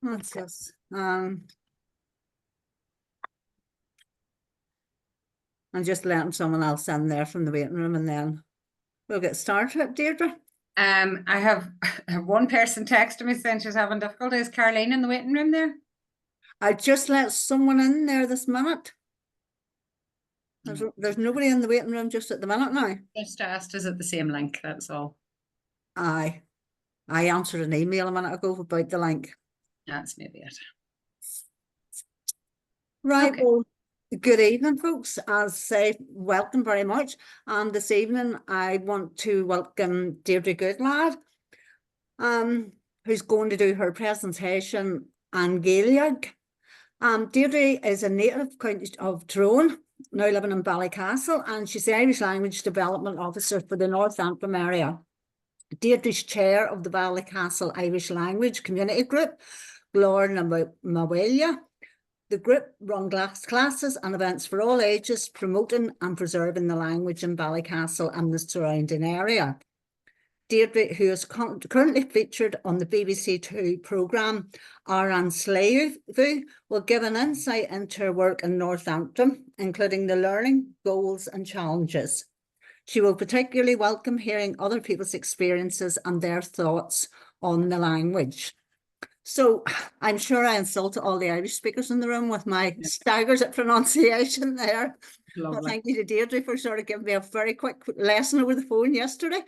That's just, I'm just letting someone else in there from the waiting room and then we'll get started, Deirdre. I have one person texting me saying she's having difficulties. Caroline in the waiting room there? I just let someone in there this minute. There's nobody in the waiting room just at the minute now. Just asked, is it the same link? That's all. I answered an email a minute ago about the link. That's maybe it. Right, Okay. well, good evening, folks. As say, welcome very much. And this evening, I want to welcome Deirdre Goodlad, who's going to do her presentation on Ghaeilge. Deirdre is a native county of Tyrone, now living in Ballycastle, and she's the Irish Language Development Officer for the North Antrim area. Deirdre's chair of the Ballycastle Irish Language Community Group, Glór and Maoile. The group run classes and events for all ages, promoting and preserving the language in Ballycastle and the surrounding area. Deirdre, who is currently featured on the BBC Two programme Sliabh, will give an insight into her work in North Antrim, including the learning, goals and challenges. She will particularly welcome hearing other people's experiences and their thoughts on the language. So I'm sure I insulted all the Irish speakers in the room with my staggers at pronunciation there. Well, thank you to Deirdre for sort of giving me a very quick lesson over the phone yesterday.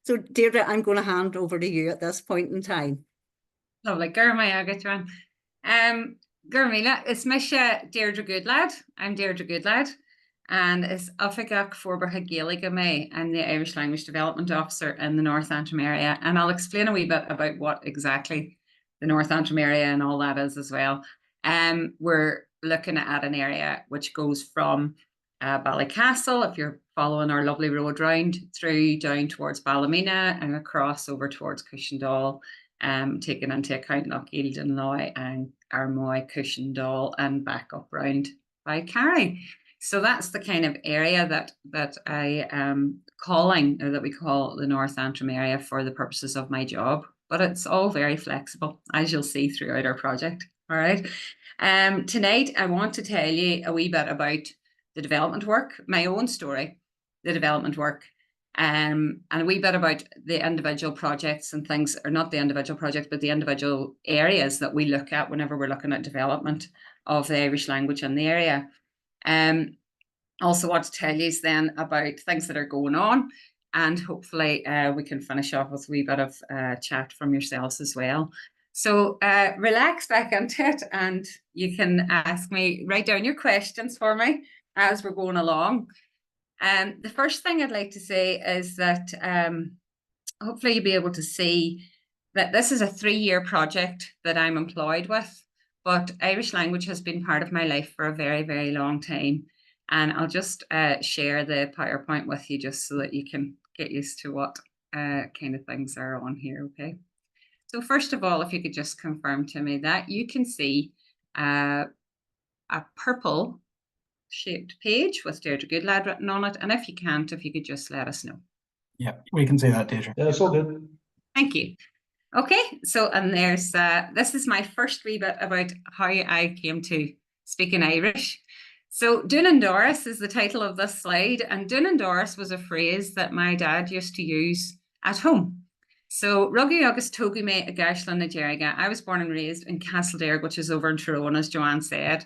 So Deirdre, I'm going to hand over to you at this point in time. Lovely. Gurmai Agatran. Gurmila, it's Misha Deirdre Goodlad. I'm Deirdre Goodlad. And it's Affigach Forbarha Ghaeilge me. I'm the Irish Language Development Officer in the North Antrim area. And I'll explain a wee bit about what exactly the North Antrim area and all that is as well. We're looking at an area which goes from Ballycastle, if you're following our lovely road round, through down towards Ballymena and across over towards Cushendall, taking into account Ghaeilge and Loy and Armoy, Cushendall, and back up round by Carry. So that's the kind of area that I am calling, or that we call the North Antrim area for the purposes of my job. But it's all very flexible, as you'll see throughout our project. All right. Tonight, I want to tell you a wee bit about the development work, my own story, the development work, and a wee bit about the individual projects and things, or not the individual projects, but the individual areas that we look at whenever we're looking at development of the Irish language in the area. Also want to tell you then about things that are going on, and hopefully we can finish off with a wee bit of chat from yourselves as well. So relax back into it, and you can ask me, write down your questions for me as we're going along. The first thing I'd like to say is that hopefully you'll be able to see that this is a 3-year project that I'm employed with, but Irish language has been part of my life for a very, very long time. And I'll just share the PowerPoint with you just so that you can get used to what kind of things are on here, okay? So first of all, if you could just confirm to me that you can see a purple shaped page with Deirdre Goodlad written on it. And if you can't, if you could just let us know. Yeah, we can see that, Deirdre. Yeah, it's all good. Thank you. Okay, so and there's this is my first wee bit about how I came to speaking Irish. So Dún and Doris is the title of this slide, and Dún and Doris was a phrase that my dad used to use at home. So Ruggy August Togu me a Ghaeilge Nigeria. I was born and raised in Castledare, which is over in Tyrone, as Joanne said.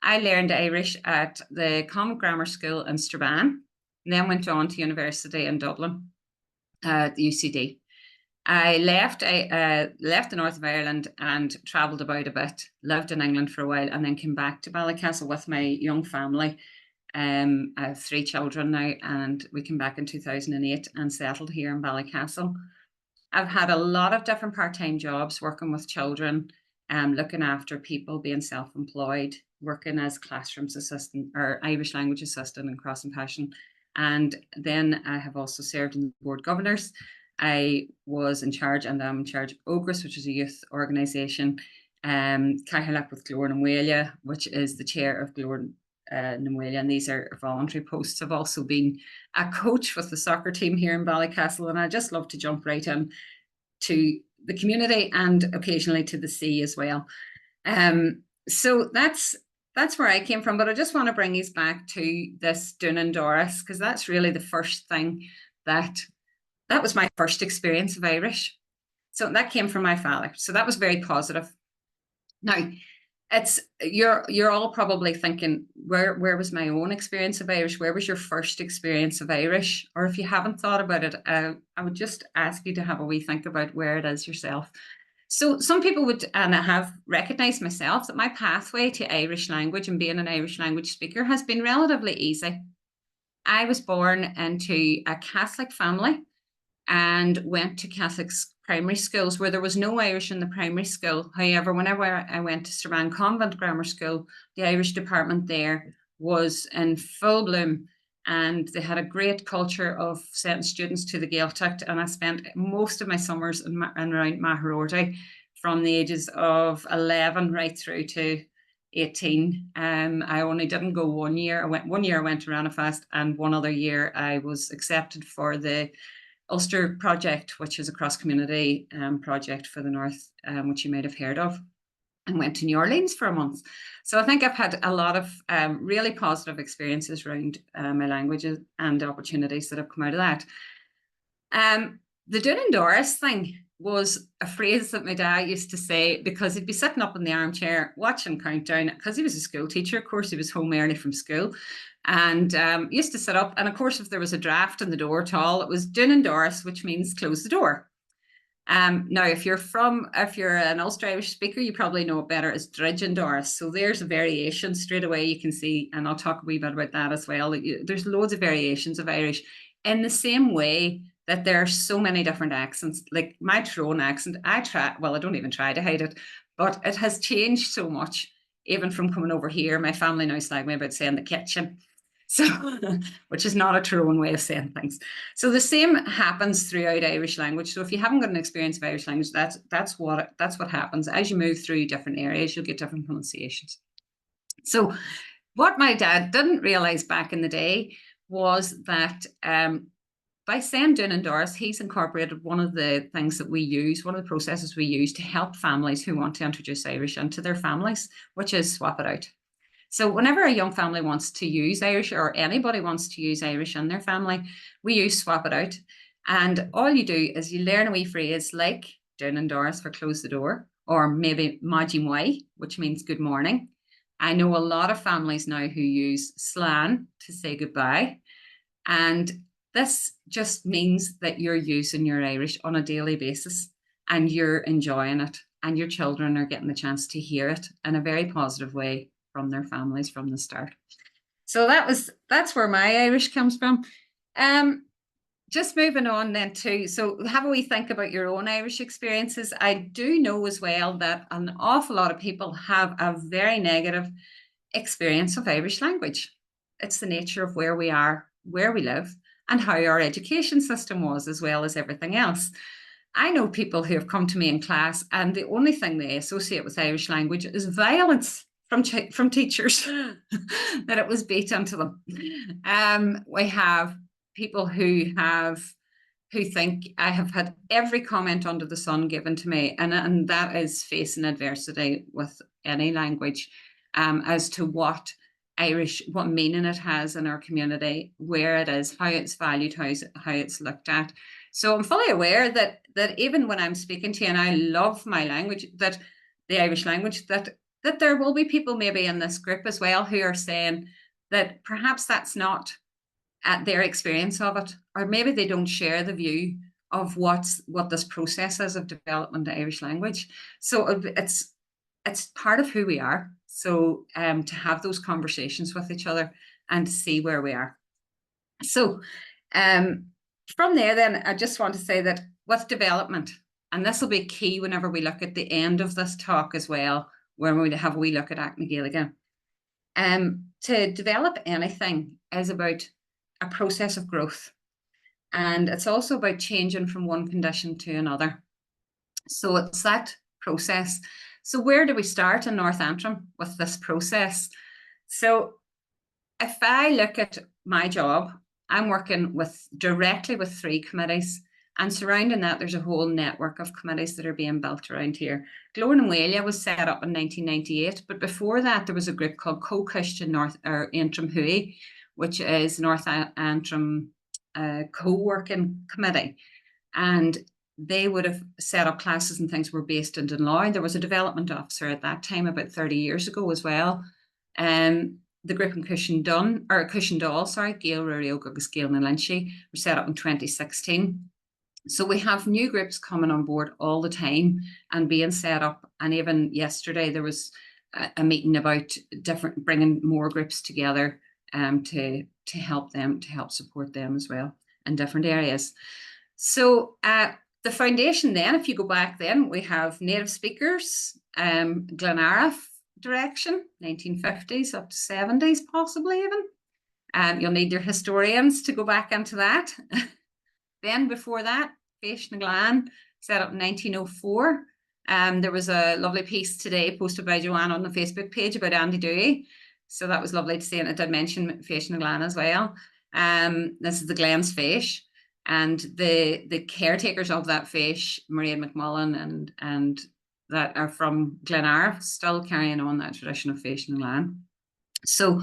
I learned Irish at the Common Grammar School in Strabane, and then went on to university in Dublin, the UCD. I left the north of Ireland and travelled about a bit, lived in England for a while, and then came back to Ballycastle with my young family. I have 3 children now, and we came back in 2008 and settled here in Ballycastle. I've had a lot of different part-time jobs, working with children, looking after people, being self-employed, working as classroom assistant or Irish language assistant in Cross and Passion. And then I have also served in the board governors. I was in charge, and I'm in charge of Ogres, which is a youth organisation, Caithfirleach with Glór and Maoile, which is the chair of Glór and Maoile, and these are voluntary posts. I've also been a coach with the soccer team here in Ballycastle, and I just love to jump right in to the community and occasionally to the sea as well. So that's where I came from, but I just want to bring you back to this Dún and Doris, because that's really the first thing that was my first experience of Irish. So that came from my father. So that was very positive. Now, you're all probably thinking, where was my own experience of Irish? Where was your first experience of Irish? Or if you haven't thought about it, I would just ask you to have a wee think about where it is yourself. So some people would, and I have recognised myself, that my pathway to Irish language and being an Irish language speaker has been relatively easy. I was born into a Catholic family and went to Catholic primary schools where there was no Irish in the primary school. However, whenever I went to Strabane Convent Grammar School, the Irish department there was in full bloom, and they had a great culture of sending students to the Ghaeilge, and I spent most of my summers in around Maharorty from the ages of 11 right through to 18. I only didn't go 1 year. I went to Ranafast, and one other year I was accepted for the Ulster project, which is a cross-community project for the North, which you might have heard of, and went to New Orleans for a month. So I think I've had a lot of really positive experiences around my languages and opportunities that have come out of that. The Dún and Doris thing was a phrase that my dad used to say, because he'd be sitting up in the armchair watching Countdown, because he was a school teacher. Of course, he was home early from school, and used to sit up. And of course, if there was a draft in the door at all, it was Dún and Doris, which means close the door. Now, if you're an Ulster Irish speaker, you probably know it better as Dridge and Doris. So there's a variation straight away you can see, and I'll talk a wee bit about that as well. There's loads of variations of Irish, in the same way that there are so many different accents. Like my Tyrone accent, I don't even try to hide it, but it has changed so much, even from coming over here. My family now slag me about saying the kitchen, so which is not a Tyrone way of saying things. So the same happens throughout Irish language. So if you haven't got an experience of Irish language, that's what happens. As you move through different areas, you'll get different pronunciations. So what my dad didn't realise back in the day was that by saying Dún and Doris, he's incorporated one of the things that we use, one of the processes we use to help families who want to introduce Irish into their families, which is swap it out. So whenever a young family wants to use Irish, or anybody wants to use Irish in their family, we use swap it out. And all you do is you learn a wee phrase like Dún and Doris for close the door, or maybe Maji Maoile, which means good morning. I know a lot of families now who use slan to say goodbye. And this just means that you're using your Irish on a daily basis and you're enjoying it, and your children are getting the chance to hear it in a very positive way from their families from the start. So that's where my Irish comes from. Just moving on then to, so have a wee think about your own Irish experiences. I do know as well that an awful lot of people have a very negative experience of Irish language. It's the nature of where we are, where we live, and how our education system was, as well as everything else. I know people who have come to me in class, and the only thing they associate with Irish language is violence from teachers, that it was beat into them. We have people who think I have had every comment under the sun given to me, and that is facing adversity with any language, as to what meaning it has in our community, where it is, how it's valued, how it's looked at. So I'm fully aware that even when I'm speaking to you, and I love my language, that the Irish language, that there will be people maybe in this group as well who are saying that perhaps that's not at their experience of it, or maybe they don't share the view of what this process is of development of Irish language. So it's part of who we are. So to have those conversations with each other and to see where we are. So from there, then, I just want to say that with development, and this will be key whenever we look at the end of this talk as well, where we have a wee look at Acne Ghaeilge. To develop anything is about a process of growth, and it's also about changing from one condition to another. So it's that process. So where do we start in North Antrim with this process? So if I look at my job, I'm working directly with 3 committees, And surrounding that, there's a whole network of committees that are being built around here. Glór and Maoile was set up in 1998, but before that, there was a group called Co-Christian North or Antrim Hui, which is North Antrim co-working committee. And they would have set up classes and things were based in Dunloy. There was a development officer at that time, about 30 years ago as well. The group in Cushendall, Ghaeilge, Ruaidhrí agus Ghaeilge na Lynchie, were set up in 2016. So we have new groups coming on board all the time and being set up. And even yesterday, there was a meeting about bringing more groups together to help them, to help support them as well in different areas. So the foundation then, if you go back then, we have native speakers, Glenara direction, 1950s up to 70s, possibly even. You'll need your historians to go back into that. Then before that, Fish na Glan, set up in 1904. There was a lovely piece today posted by Joanne on the Facebook page about Andy Dewey. So that was lovely to see, and it did mention Fish na Glan as well. This is the Glens Fish, and the caretakers of that fish, Maria McMullen and that are from Glenara, still carrying on that tradition of Fish na Glan. So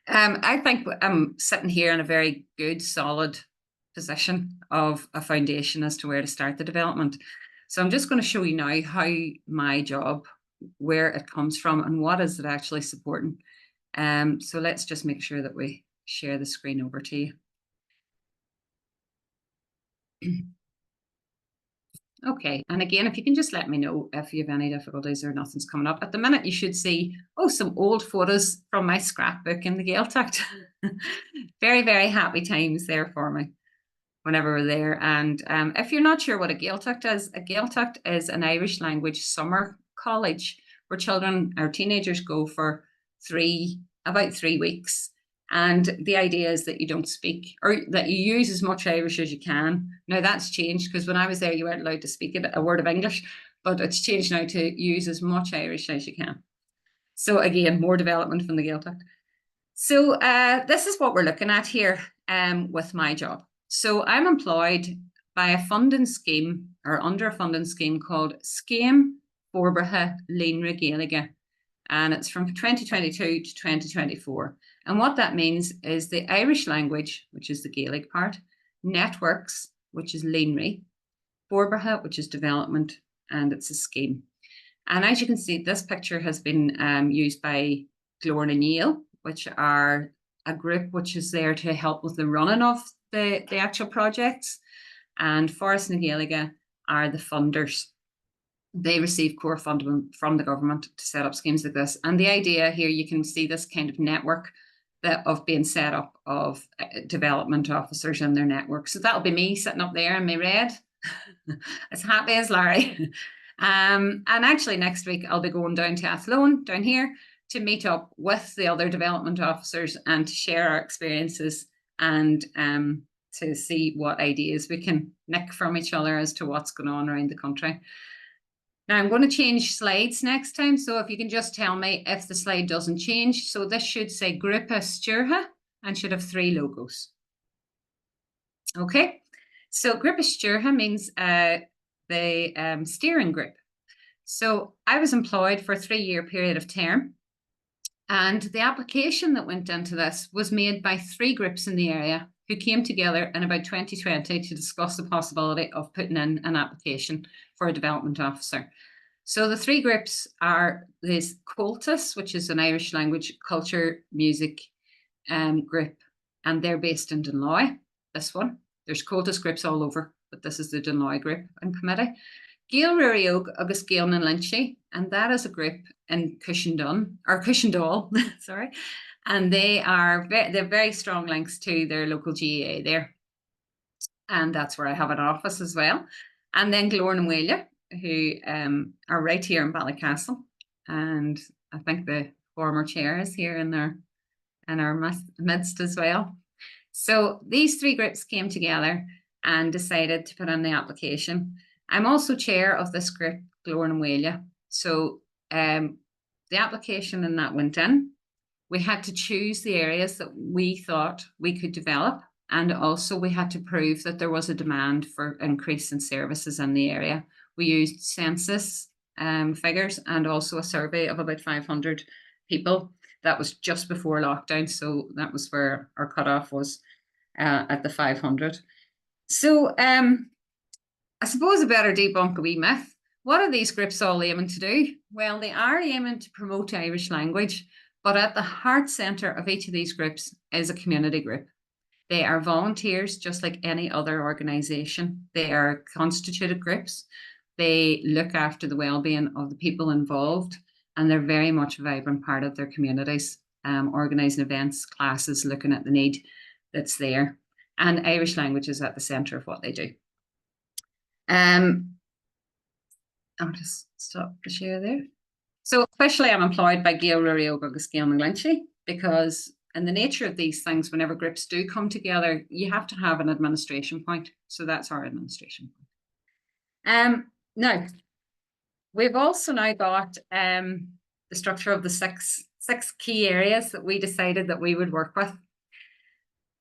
I think I'm sitting here in a very good, solid position of a foundation as to where to start the development. So I'm just going to show you now how my job, where it comes from and what is it actually supporting. So let's just make sure that we share the screen over to you. Okay, and again, if you can just let me know if you have any difficulties or nothing's coming up. At the minute, you should see, some old photos from my scrapbook in the Gaeltacht. Very, very happy times there for me whenever we're there. And if you're not sure what a Gaeltacht is an Irish language summer college where children or teenagers go for about 3 weeks. And the idea is that you don't speak, or that you use as much Irish as you can. Now that's changed, because when I was there, you weren't allowed to speak a word of English, but it's changed now to use as much Irish as you can. So again, more development from the Gaeltacht. So this is what we're looking at here with my job. So I'm employed by a funding scheme, or under a funding scheme called Scéim Forbartha Líonra Ghaeilge. And it's from 2022 to 2024. And what that means is the Irish language, which is the Gaelic part, networks, which is Líonra, Forbartha, which is development, and it's a scheme. And as you can see, this picture has been used by Glór na Maoile, which are a group which is there to help with the running of the actual projects. And Forest na Ghaeilge are the funders. They receive core funding from the government to set up schemes like this. And the idea here, you can see this kind of network of being set up of development officers and their network. So that'll be me sitting up there in my red, as happy as Larry. And actually next week, I'll be going down to Athlone, down here, to meet up with the other development officers and to share our experiences and to see what ideas we can nick from each other as to what's going on around the country. Now I'm going to change slides next time, so if you can just tell me if the slide doesn't change. So this should say Grúpa Stúrtha and should have 3 logos. Okay, so Grúpa Stúrtha means the steering group. So I was employed for a 3-year period of term, and the application that went into this was made by 3 groups in the area who came together in about 2020 to discuss the possibility of putting in an application for a development officer. So the 3 groups are this Cultus, which is an Irish language, culture, music group, and they're based in Dunloy, this one. There's Cultus groups all over, but this is the Dunloy group and committee. Ghaeilge, Ruaidhrí agus Ghaeilge na Lynchie, and that is a group in Cushendall, sorry. And they're very strong links to their local GAA there. And that's where I have an office as well. And then Glór na Maoile, who are right here in Ballycastle. And I think the former chair is here in our midst as well. So these 3 groups came together and decided to put in the application. I'm also chair of this group, Glór na Maoile. So the application in that went in. We had to choose the areas that we thought we could develop And also we had to prove that there was a demand for increase in services in the area. We used census figures and also a survey of about 500 people. That was just before lockdown, so that was where our cutoff was at the 500. So I suppose I better debunk a wee myth. What are these groups all aiming to do? Well, they are aiming to promote Irish language, but at the heart centre of each of these groups is a community group. They are volunteers just like any other organisation. They are constituted groups. They look after the well-being of the people involved, and they're very much a vibrant part of their communities, organising events, classes, looking at the need that's there. And Irish language is at the centre of what they do. I'll just stop the share there. So officially I'm employed by Ghaeilge because in the nature of these things, whenever groups do come together, you have to have an administration point. So that's our administration point. Now, we've also now got the structure of the six key areas that we decided that we would work with.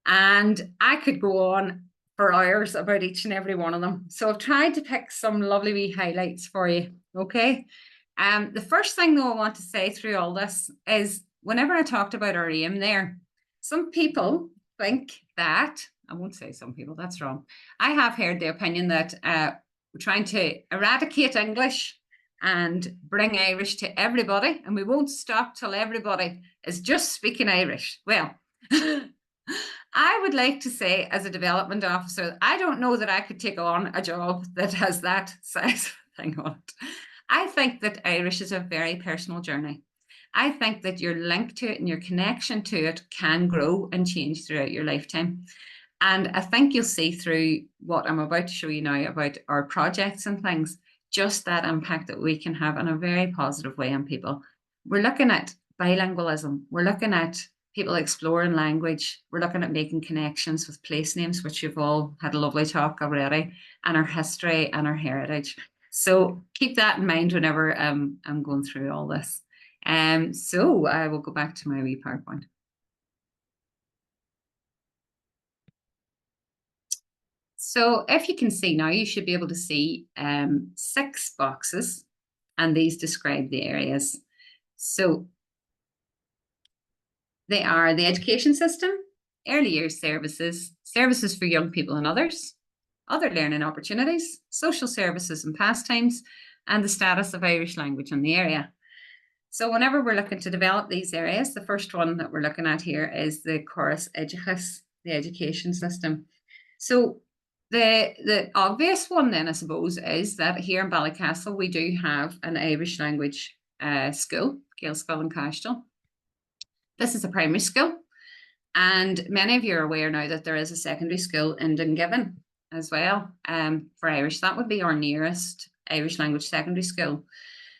And I could go on for hours about each and every one of them. So I've tried to pick some lovely wee highlights for you, okay? The first thing though I want to say through all this is whenever I talked about our aim there, some people think that, I won't say some people, that's wrong. I have heard the opinion that we're trying to eradicate English and bring Irish to everybody, and we won't stop till everybody is just speaking Irish. Well, I would like to say as a development officer, I don't know that I could take on a job that has that size thing on it. I think that Irish is a very personal journey. I think that your link to it and your connection to it can grow and change throughout your lifetime. And I think you'll see through what I'm about to show you now about our projects and things, just that impact that we can have in a very positive way on people. We're looking at bilingualism. We're looking at people exploring language. We're looking at making connections with place names, which you've all had a lovely talk already, and our history and our heritage. So keep that in mind whenever I'm going through all this. So I will go back to my wee PowerPoint. So if you can see now, you should be able to see 6 boxes, and these describe the areas. So they are the education system, early years services, services for young people and others, other learning opportunities, social services and pastimes, and the status of Irish language in the area. So whenever we're looking to develop these areas, the first one that we're looking at here is the Chorus Educhus, the education system. So the obvious one then, I suppose, is that here in Ballycastle, we do have an Irish language school, Ghaeilge and Causeway. This is a primary school, and many of you are aware now that there is a secondary school in Dungiven as well for Irish. That would be our nearest Irish language secondary school.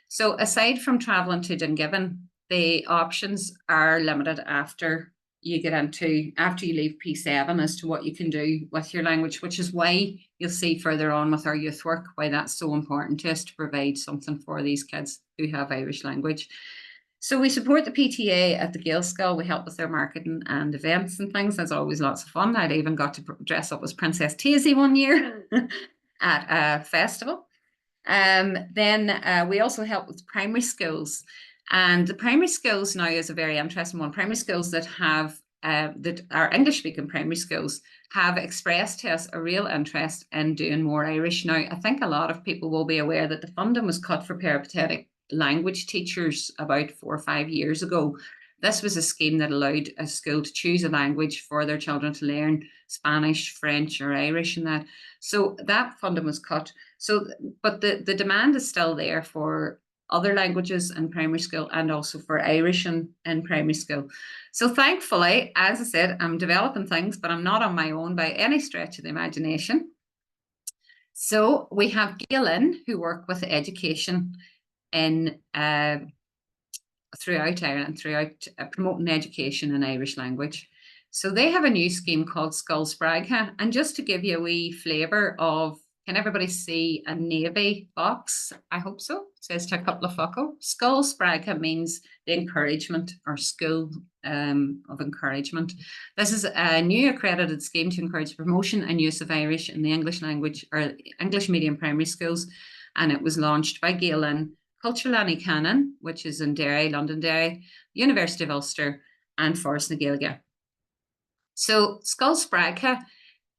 So aside from travelling to Dungiven, the options are limited after you leave P7 as to what you can do with your language, which is why you'll see further on with our youth work why that's so important to us to provide something for these kids who have Irish language. So we support the PTA at the Ghaeilge. We help with their marketing and events and things. There's always lots of fun. I'd even got to dress up as Princess Taisy one year at a festival. Then we also help with primary schools. And the primary schools now is a very interesting one. Primary schools that have, that are English-speaking primary schools have expressed to us a real interest in doing more Irish. Now, I think a lot of people will be aware that the funding was cut for peripatetic language teachers about 4 or 5 years ago. This was a scheme that allowed a school to choose a language for their children to learn, Spanish, French or Irish and that. So that funding was cut. So, but the demand is still there for other languages in primary school and also for Irish in primary school. So thankfully, as I said, I'm developing things, but I'm not on my own by any stretch of the imagination. So we have Ghaeilge who work with education in throughout Ireland, promoting education in Irish language. So they have a new scheme called Scoil Spreagtha. And just to give you a wee flavour of can everybody see a navy box? I hope so. It says to a couple of foco. Skull Spraga means the encouragement or school of encouragement. This is a new accredited scheme to encourage promotion and use of Irish in the English language or English medium primary schools. And it was launched by Ghaeilge, Culturelani Canon, which is in Derry, Londonderry, University of Ulster, and Forest na Ghaeilge. So Skull Spraga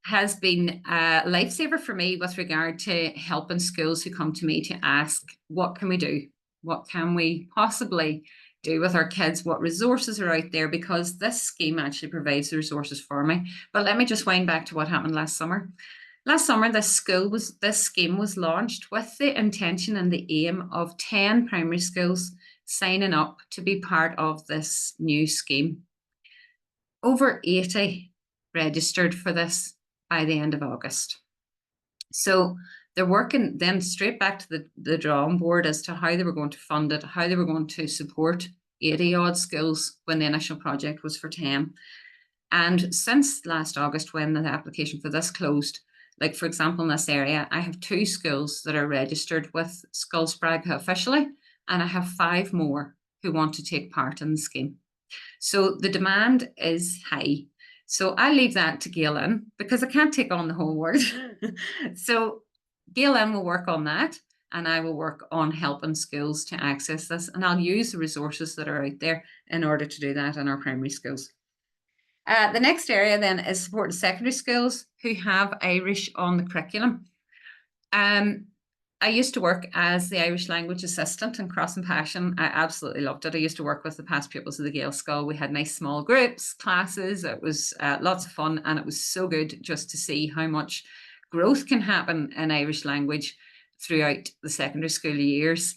has been a lifesaver for me with regard to helping schools who come to me to ask, what can we do? What can we possibly do with our kids? What resources are out there? Because this scheme actually provides the resources for me. But let me just wind back to what happened last summer. Last summer, this scheme was launched with the intention and the aim of 10 primary schools signing up to be part of this new scheme. Over 80 registered for this by the end of August. So they're working then straight back to the drawing board as to how they were going to fund it, how they were going to support 80 odd schools when the initial project was for 10. And since last August, when the application for this closed, like for example, in this area, I have 2 schools that are registered with Skull Spraga officially, and I have 5 more who want to take part in the scheme. So the demand is high. So I leave that to Ghaeilge because I can't take on the whole world. So Ghaeilge will work on that, and I will work on helping schools to access this, and I'll use the resources that are out there in order to do that in our primary schools. The next area then is supporting secondary schools who have Irish on the curriculum. I used to work as the Irish language assistant in Cross and Passion. I absolutely loved it. I used to work with the past pupils of the Ghaeilge School. We had nice small groups, classes. It was lots of fun, and it was so good just to see how much growth can happen in Irish language throughout the secondary school years,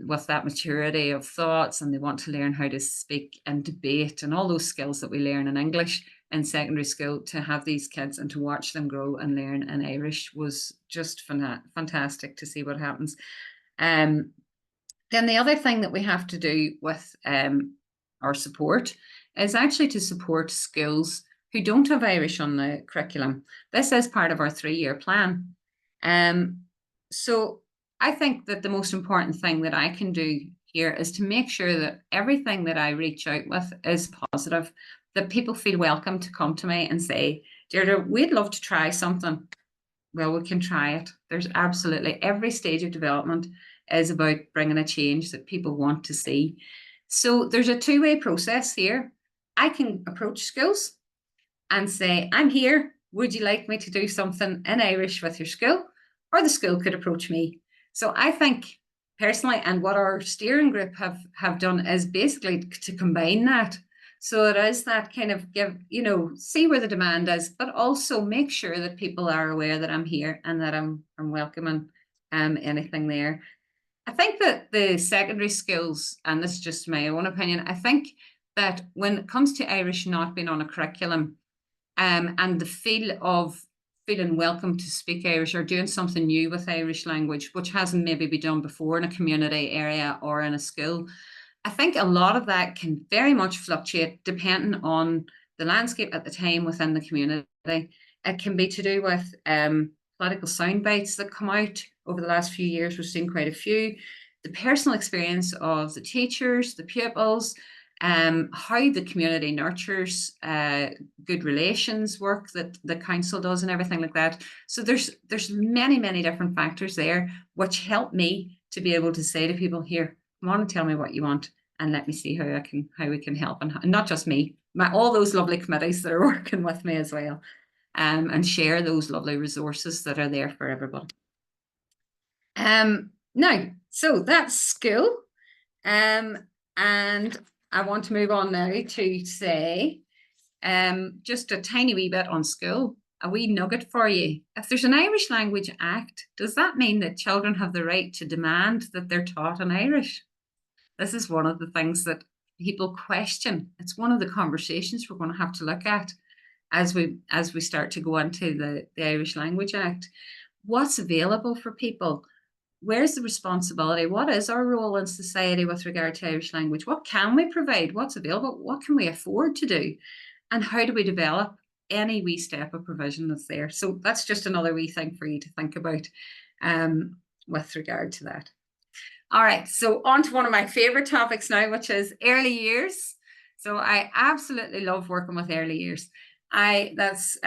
with that maturity of thoughts, and they want to learn how to speak and debate and all those skills that we learn in English in secondary school. To have these kids and to watch them grow and learn in Irish was just fantastic to see what happens. Then the other thing that we have to do with our support is actually to support schools who don't have Irish on the curriculum. This is part of our 3-year plan. So I think that the most important thing that I can do here is to make sure that everything that I reach out with is positive, that people feel welcome to come to me and say, Deirdre, we'd love to try something. Well, we can try it. There's absolutely every stage of development is about bringing a change that people want to see. So there's a 2-way process here. I can approach schools and say, I'm here. Would you like me to do something in Irish with your school? Or the school could approach me. So I think personally, and what our steering group have done is basically to combine that. So it is that kind of see where the demand is, but also make sure that people are aware that I'm here and that I'm welcoming anything there. I think that the secondary schools, and this is just my own opinion, I think that when it comes to Irish not being on a curriculum, and the feel of feeling welcome to speak Irish or doing something new with Irish language, which hasn't maybe been done before in a community area or in a school, I think a lot of that can very much fluctuate depending on the landscape at the time within the community. It can be to do with political sound bites that come out over the last few years. We've seen quite a few. The personal experience of the teachers, the pupils, how the community nurtures good relations work that the council does and everything like that. So there's many different factors there which help me to be able to say to people, here, come on and tell me what you want, and let me see how we can help, and not just me, all those lovely committees that are working with me as well, and share those lovely resources that are there for everybody. Now, so that's school, and I want to move on now to say just a tiny wee bit on school, a wee nugget for you. If there's an Irish Language Act, does that mean that children have the right to demand that they're taught in Irish? This is one of the things that people question. It's one of the conversations we're going to have to look at as we start to go into the Irish Language Act. What's available for people? Where's the responsibility? What is our role in society with regard to Irish language? What can we provide? What's available? What can we afford to do? And how do we develop any wee step of provision that's there. So that's just another wee thing for you to think about with regard to that. All right, so on to one of my favorite topics now, which is early years. So I absolutely love working with early years. That's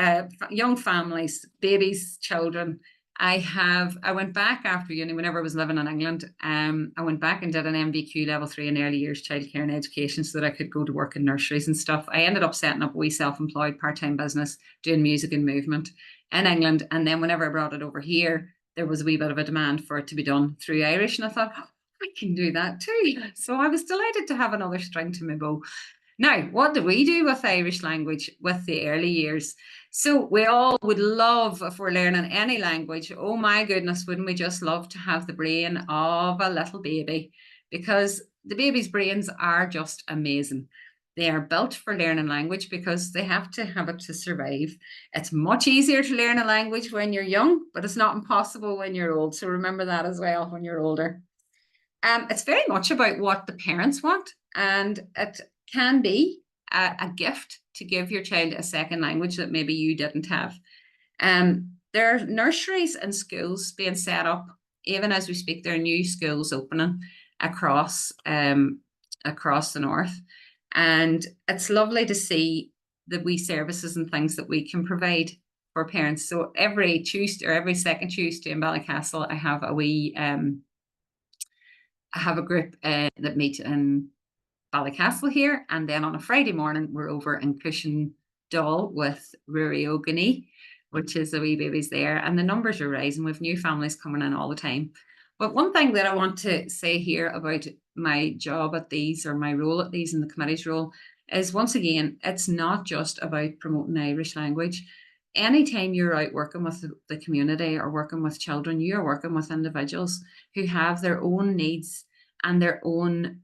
young families, babies, children. I went back after uni, whenever I was living in England, I went back and did an MVQ level 3 in early years childcare and education so that I could go to work in nurseries and stuff. I ended up setting up a wee self-employed part-time business doing music and movement in England. And then whenever I brought it over here, there was a wee bit of a demand for it to be done through Irish. And I thought, oh, I can do that too. So I was delighted to have another string to my bow. Now, what do we do with Irish language with the early years? So we all would love, if we're learning any language, oh my goodness, wouldn't we just love to have the brain of a little baby? Because the baby's brains are just amazing. They are built for learning language because they have to have it to survive. It's much easier to learn a language when you're young, but it's not impossible when you're old. So remember that as well when you're older. It's very much about what the parents want, and it can be a gift to give your child a second language that maybe you didn't have. There are nurseries and schools being set up, even as we speak. There are new schools opening across the north, and it's lovely to see the wee services and things that we can provide for parents. So every Tuesday or every second Tuesday in Ballycastle, I have a wee I have a group that meet in Ballycastle here, and then on a Friday morning we're over in Cushendall with Rory O'Gany, which is the wee babies there, and the numbers are rising with new families coming in all the time. But one thing that I want to say here about my job at these, or my role at these, and the committee's role, is once again, it's not just about promoting Irish language. Anytime you're out working with the community or working with children, you're working with individuals who have their own needs and their own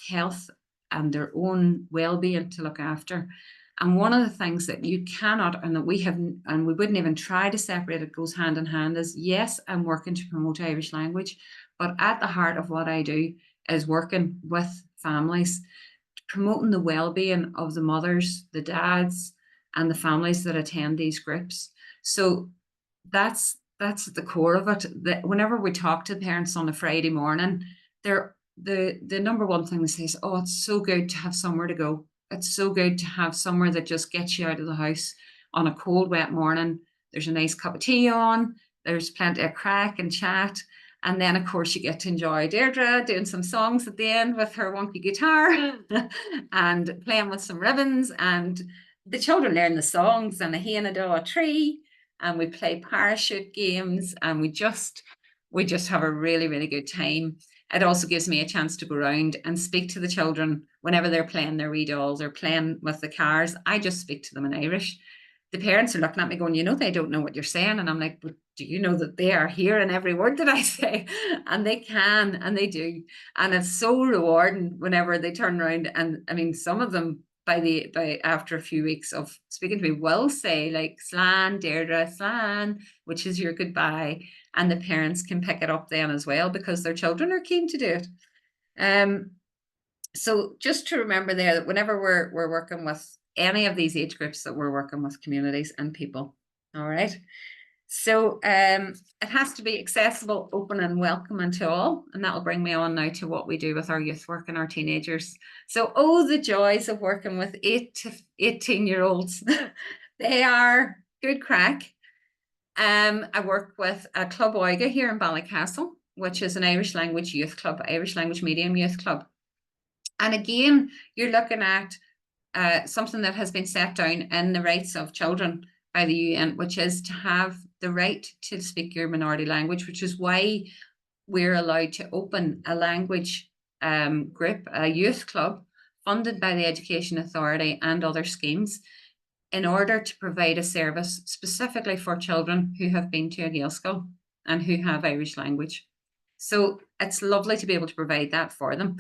health and their own well-being to look after. And one of the things that you cannot, and that we have, and we wouldn't even try to separate, it goes hand in hand, is yes, I'm working to promote Irish language, but at the heart of what I do is working with families, promoting the well-being of the mothers, the dads, and the families that attend these groups. So that's at the core of it. That whenever we talk to parents on a Friday morning, they're the number one thing they say is, oh, it's so good to have somewhere to go. It's so good to have somewhere that just gets you out of the house on a cold, wet morning. There's a nice cup of tea on, there's plenty of crack and chat. And then, of course, you get to enjoy Deirdre doing some songs at the end with her wonky guitar and playing with some ribbons. And the children learn the songs and a hay and a tree. And we play parachute games, and we just have a really, really good time. It also gives me a chance to go around and speak to the children whenever they're playing their wee dolls or playing with the cars. I just speak to them in Irish. The parents are looking at me going, you know, they don't know what you're saying. And I'm like, but do you know that they are hearing every word that I say? And they can, and they do. And it's so rewarding whenever they turn around. And I mean, some of them by after a few weeks of speaking to me will say like Slán, Deirdre, Slán, which is your goodbye. And the parents can pick it up then as well because their children are keen to do it. So just to remember there that whenever we're working with any of these age groups, that we're working with communities and people. All right. So it has to be accessible, open and welcoming to all. And that'll bring me on now to what we do with our youth work and our teenagers. So, oh, the joys of working with 8 to 18-year-olds. They are good crack. I work with a Club Oiga here in Ballycastle, which is an Irish language youth club, Irish language medium youth club. And again, you're looking at something that has been set down in the rights of children by the UN, which is to have the right to speak your minority language, which is why we're allowed to open a language group, a youth club funded by the Education Authority and other schemes in order to provide a service specifically for children who have been to a Ghaeilge school and who have Irish language. So it's lovely to be able to provide that for them.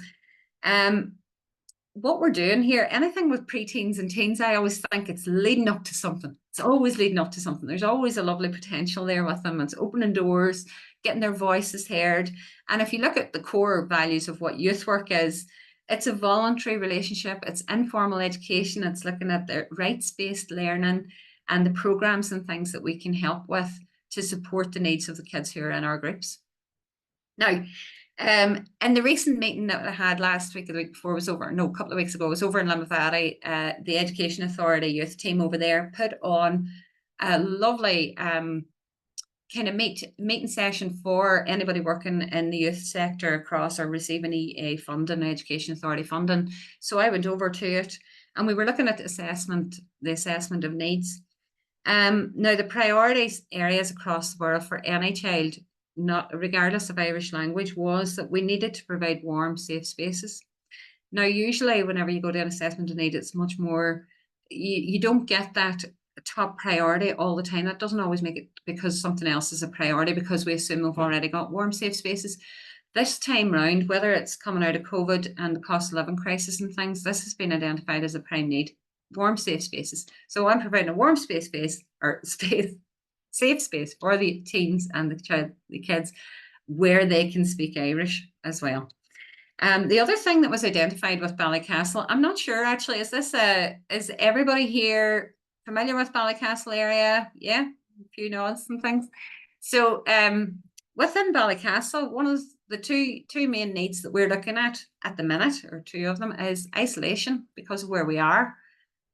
What we're doing here, anything with preteens and teens, I always think it's leading up to something. It's always leading up to something. There's always a lovely potential there with them. It's opening doors, getting their voices heard. And if you look at the core values of what youth work is, It's a voluntary relationship. It's informal education. It's looking at the rights-based learning and the programs and things that we can help with to support the needs of the kids who are in our groups. Now, in the recent meeting that I had last week, or the week before, was over, no, a couple of weeks ago, I was over in Limavady. The Education Authority youth team over there put on a lovely kind of meeting session for anybody working in the youth sector across or receiving EA funding, Education Authority funding. So I went over to it and we were looking at the assessment of needs. Now the priorities areas across the world for any child, not regardless of Irish language, was that we needed to provide warm, safe spaces. Now, usually whenever you go to an assessment of need, it's much more, you don't get that top priority all the time. That doesn't always make it because something else is a priority, because we assume we've already got warm, safe spaces. This time round, whether it's coming out of COVID and the cost of living crisis and things, this has been identified as a prime need, warm, safe spaces. So I'm providing a warm safe space for the teens and the kids where they can speak Irish as well. The other thing that was identified with Ballycastle, I'm not sure actually, is everybody here familiar with Ballycastle area? Yeah, a few nods and things. So within Ballycastle, one of the two main needs that we're looking at the minute, or two of them, is isolation because of where we are.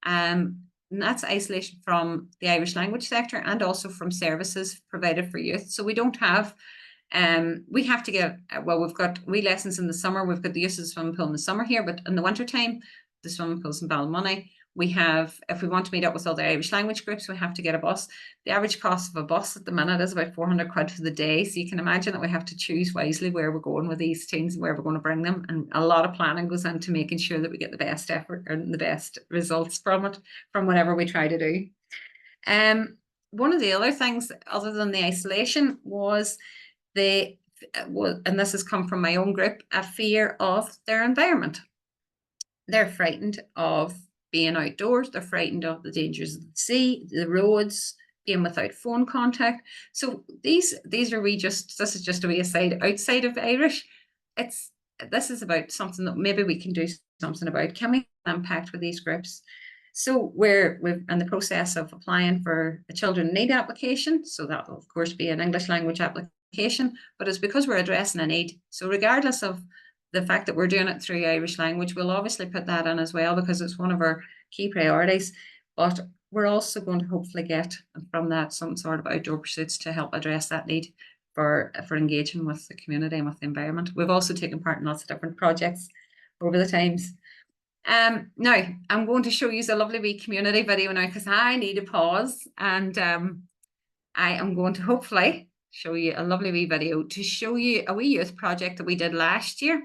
And that's isolation from the Irish language sector and also from services provided for youth. So we don't have, we have to get, well, we've got wee lessons in the summer. We've got the use of the swimming pool in the summer here, but in the winter time, the swimming pool's in Ballymoney. We have, if we want to meet up with other Irish language groups, we have to get a bus. The average cost of a bus at the minute is about 400 quid for the day. So you can imagine that we have to choose wisely where we're going with these teams and where we're going to bring them. And a lot of planning goes into making sure that we get the best effort and the best results from it, from whatever we try to do. One of the other things, other than the isolation, was and this has come from my own group, a fear of their environment. They're frightened of being outdoors, they're frightened of the dangers of the sea, the roads, being without phone contact. So this is just a wee aside outside of Irish. This is about something that maybe we can do something about. Can we impact with these groups? So we're in the process of applying for a children in need application. So that will of course be an English language application, but it's because we're addressing a need. So regardless of the fact that we're doing it through Irish language, we'll obviously put that in as well because it's one of our key priorities. But we're also going to hopefully get from that some sort of outdoor pursuits to help address that need for engaging with the community and with the environment. We've also taken part in lots of different projects over the times. Now, I'm going to show you a lovely wee community video now because I need a pause, and I am going to hopefully show you a lovely wee video to show you a wee youth project that we did last year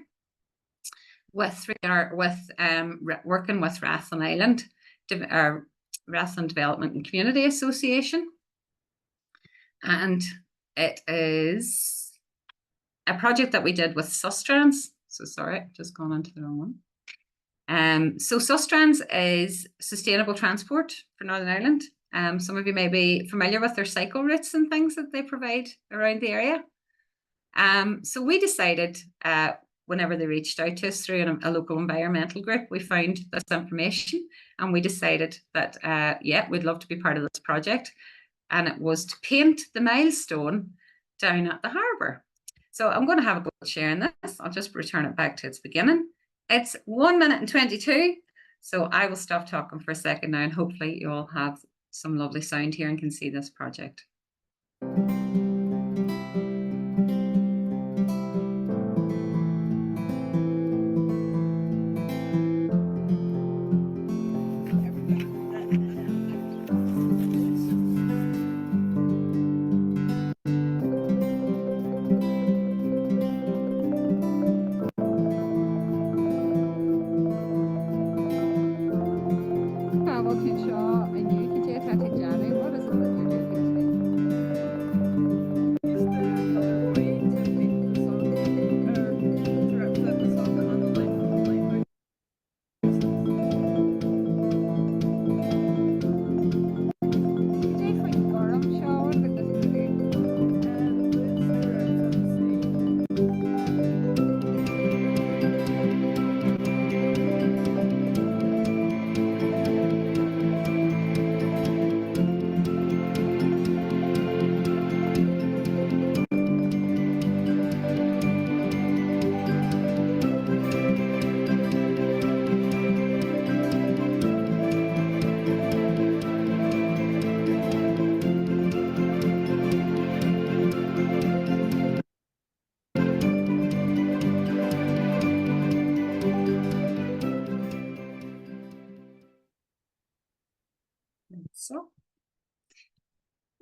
working with Rathlin Island, Rathlin Development and Community Association. And it is a project that we did with Sustrans. So sorry, I've just gone into the wrong one. So Sustrans is sustainable transport for Northern Ireland. Some of you may be familiar with their cycle routes and things that they provide around the area. So we decided, whenever they reached out to us through a local environmental group, we found this information and we decided that, we'd love to be part of this project. And it was to paint the milestone down at the harbour. So I'm going to have a go at sharing this. I'll just return it back to its beginning. It's 1 minute and 22. So I will stop talking for a second now and hopefully you all have some lovely sound here and can see this project.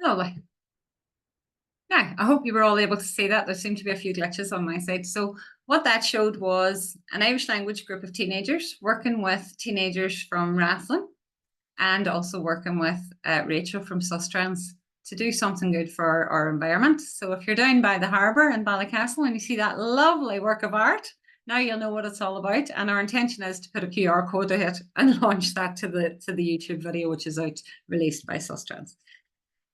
Lovely. Now, I hope you were all able to see that. There seemed to be a few glitches on my side. So what that showed was an Irish language group of teenagers working with teenagers from Rathlin and also working with Rachel from Sustrans to do something good for our environment. So if you're down by the harbour in Ballycastle and you see that lovely work of art, now you'll know what it's all about. And our intention is to put a QR code to it and launch that to the YouTube video, which is out released by Sustrans.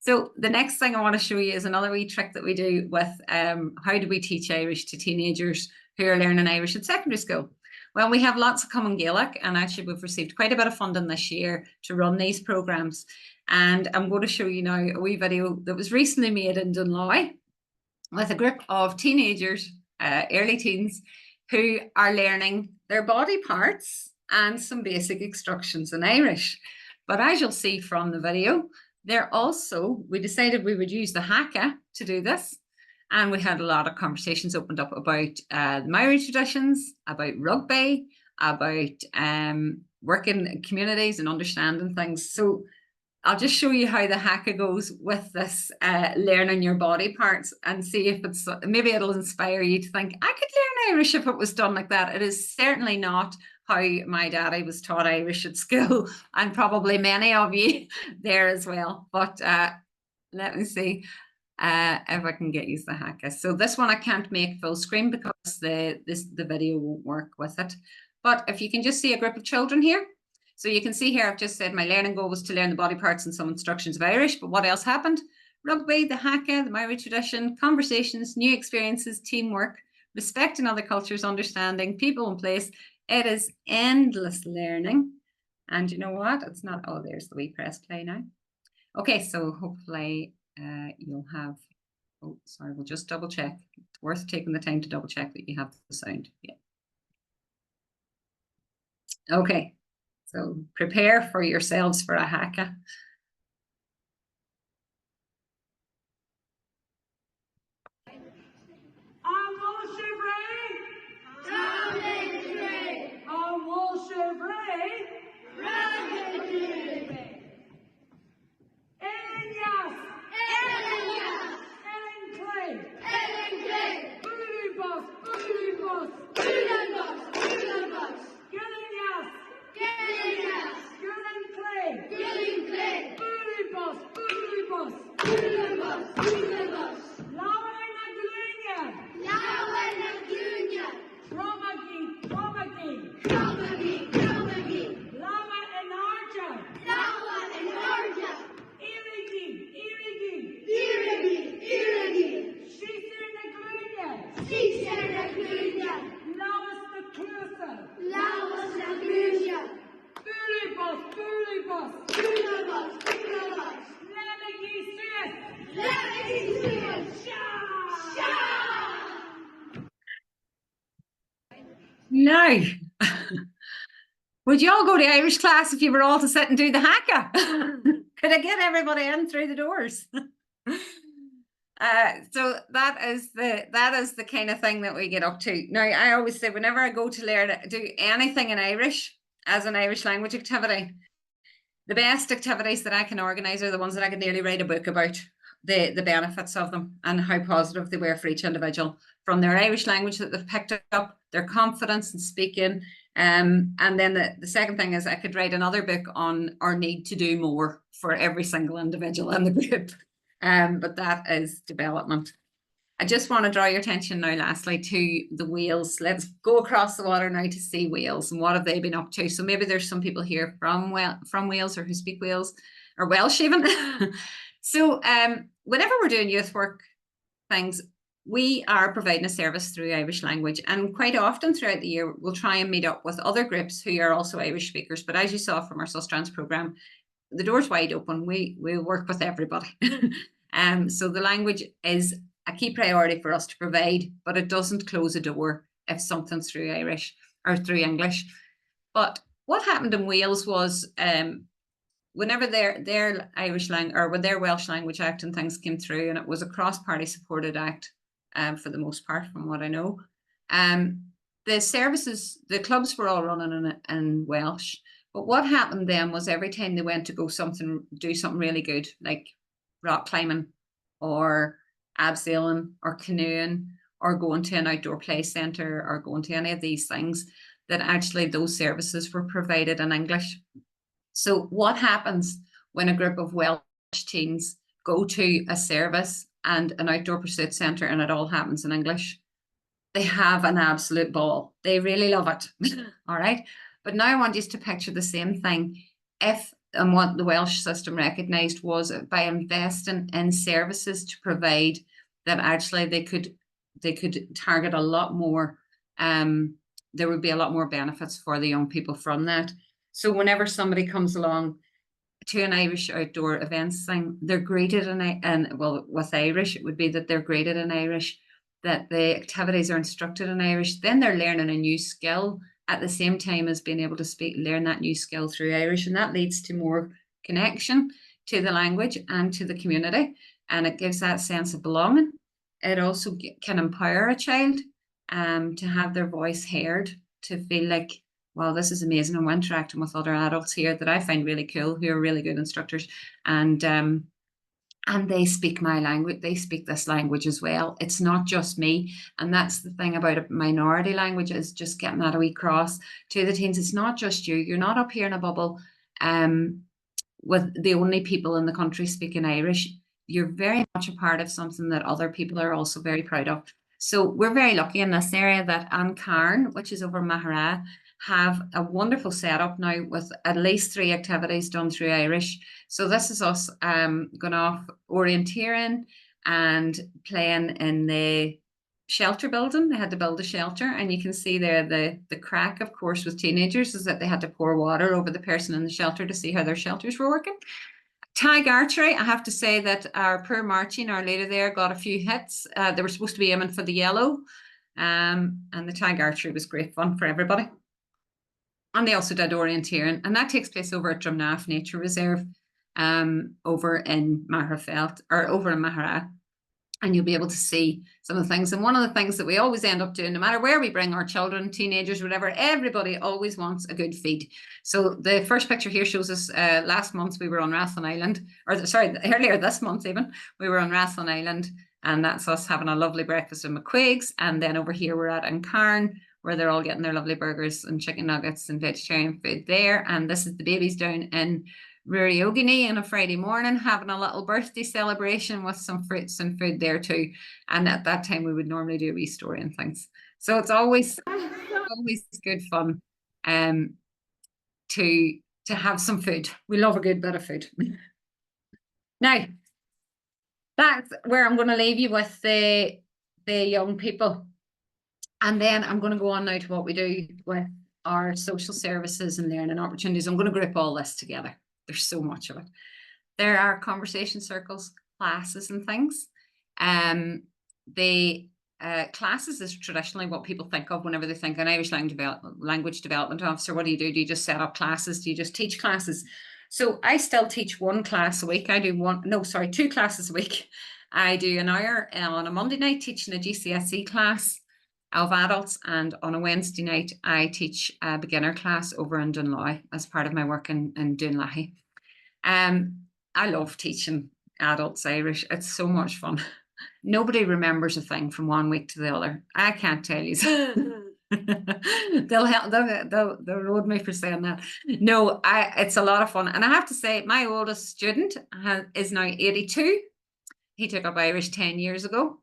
So the next thing I want to show you is another wee trick that we do with how do we teach Irish to teenagers who are learning Irish at secondary school. Well, we have lots of common Gaelic, and actually we've received quite a bit of funding this year to run these programmes. And I'm going to show you now a wee video that was recently made in Dunloy with a group of teenagers, early teens, who are learning their body parts and some basic instructions in Irish. But as you'll see from the video, we decided we would use the haka to do this. And we had a lot of conversations opened up about the Maoile traditions, about rugby, about working in communities and understanding things. So I'll just show you how the haka goes with this learning your body parts and see if maybe it'll inspire you to think, I could learn Irish if it was done like that. It is certainly not how my daddy was taught Irish at school, and probably many of you there as well. But let me see if I can get you the haka. So this one I can't make full screen because the video won't work with it. But if you can just see a group of children here. So you can see here, I've just said my learning goal was to learn the body parts and some instructions of Irish, but what else happened? Rugby, the haka, the Maoile tradition, conversations, new experiences, teamwork, respecting other cultures, understanding people and place. It is endless learning. And you know what? It's not, oh, there's the wee press play now. Okay, so hopefully you'll have, oh, sorry, we'll just double check. It's worth taking the time to double check that you have the sound. Yeah. Okay. So prepare for yourselves for a haka. Now, would you all go to Irish class if you were all to sit and do the haka? Could I get everybody in through the doors? So that is the kind of thing that we get up to. Now, I always say whenever I go to do anything in Irish as an Irish language activity, the best activities that I can organise are the ones that I could nearly write a book about, the benefits of them and how positive they were for each individual, from their Irish language that they've picked up, their confidence in speaking. And then the second thing is I could write another book on our need to do more for every single individual in the group. But that is development. I just want to draw your attention now, lastly, to the Wales. Let's go across the water now to see Wales and what have they been up to. So maybe there's some people here from Wales or who speak Wales or Welsh even. So whenever we're doing youth work things, we are providing a service through Irish language, and quite often throughout the year we'll try and meet up with other groups who are also Irish speakers. But as you saw from our Sustrans programme, the door's wide open. We work with everybody. So the language is a key priority for us to provide, but it doesn't close a door if something's through Irish or through English. But what happened in Wales was whenever their Irish language or when their Welsh Language Act and things came through, and it was a cross-party supported act for the most part, from what I know, the services, the clubs were all running in Welsh. But what happened then was every time they went to do something really good, like rock climbing or abseiling or canoeing or going to an outdoor play centre or going to any of these things, that actually those services were provided in English. So what happens when a group of Welsh teens go to a service and an outdoor pursuit centre and it all happens in English? They have an absolute ball. They really love it. All right. But now I want you to picture the same thing if, and what the Welsh system recognised was by investing in services to provide that actually they could target a lot more, there would be a lot more benefits for the young people from that. So whenever somebody comes along to an Irish outdoor events thing, they're greeted in, well, with Irish, it would be that they're greeted in Irish, that the activities are instructed in Irish, then they're learning a new skill at the same time as being able to learn that new skill through Irish. And that leads to more connection to the language and to the community. And it gives that sense of belonging. It also can empower a child to have their voice heard, to feel like, wow, this is amazing. I'm interacting with other adults here that I find really cool, who are really good instructors. And they speak my language. They speak this language as well. It's not just me. And that's the thing about a minority language, is just getting that a wee cross to the teens. It's not just you. You're not up here in a bubble with the only people in the country speaking Irish. You're very much a part of something that other people are also very proud of. So we're very lucky in this area that Antrim, which is over Mahara, have a wonderful setup now with at least 3 activities done through Irish. So this is us going off orienteering and playing in the shelter building. They had to build a shelter, and you can see there the crack, of course, with teenagers is that they had to pour water over the person in the shelter to see how their shelters were working. Tag archery, I have to say that our poor Marcin, our leader there, got a few hits. They were supposed to be aiming for the yellow, and the tag archery was great fun for everybody. And they also did orienteering, and that takes place over at Drumnaff Nature Reserve, over in Maherfeld, or over in Mahara. And you'll be able to see some of the things. And one of the things that we always end up doing, no matter where we bring our children, teenagers, whatever, everybody always wants a good feed. So the first picture here shows us last month we were on Rathlin Island, or sorry, earlier this month even, we were on Rathlin Island, and that's us having a lovely breakfast in McQuaig's. And then over here we're at Incarn, where they're all getting their lovely burgers and chicken nuggets and vegetarian food there. And this is the babies down in Ruriogini on a Friday morning, having a little birthday celebration with some fruits and food there too. And at that time we would normally do a wee story and things. So it's always good fun to have some food. We love a good bit of food. Now, that's where I'm going to leave you with the young people. And then I'm going to go on now to what we do with our social services and learning opportunities. I'm going to group all this together. There's so much of it. There are conversation circles, classes and things. The classes is traditionally what people think of whenever they think an Irish language development officer. What do? Do you just set up classes? Do you just teach classes? So I still teach 1 class a week. I do 2 classes a week. I do an hour on a Monday night teaching a GCSE class of adults, and on a Wednesday night I teach a beginner class over in Dunloy as part of my work in Dunleahy. I love teaching adults Irish. It's so much fun. Nobody remembers a thing from one week to the other. I can't tell you. They'll road me for saying that. No, it's a lot of fun. And I have to say, my oldest student is now 82. He took up Irish 10 years ago.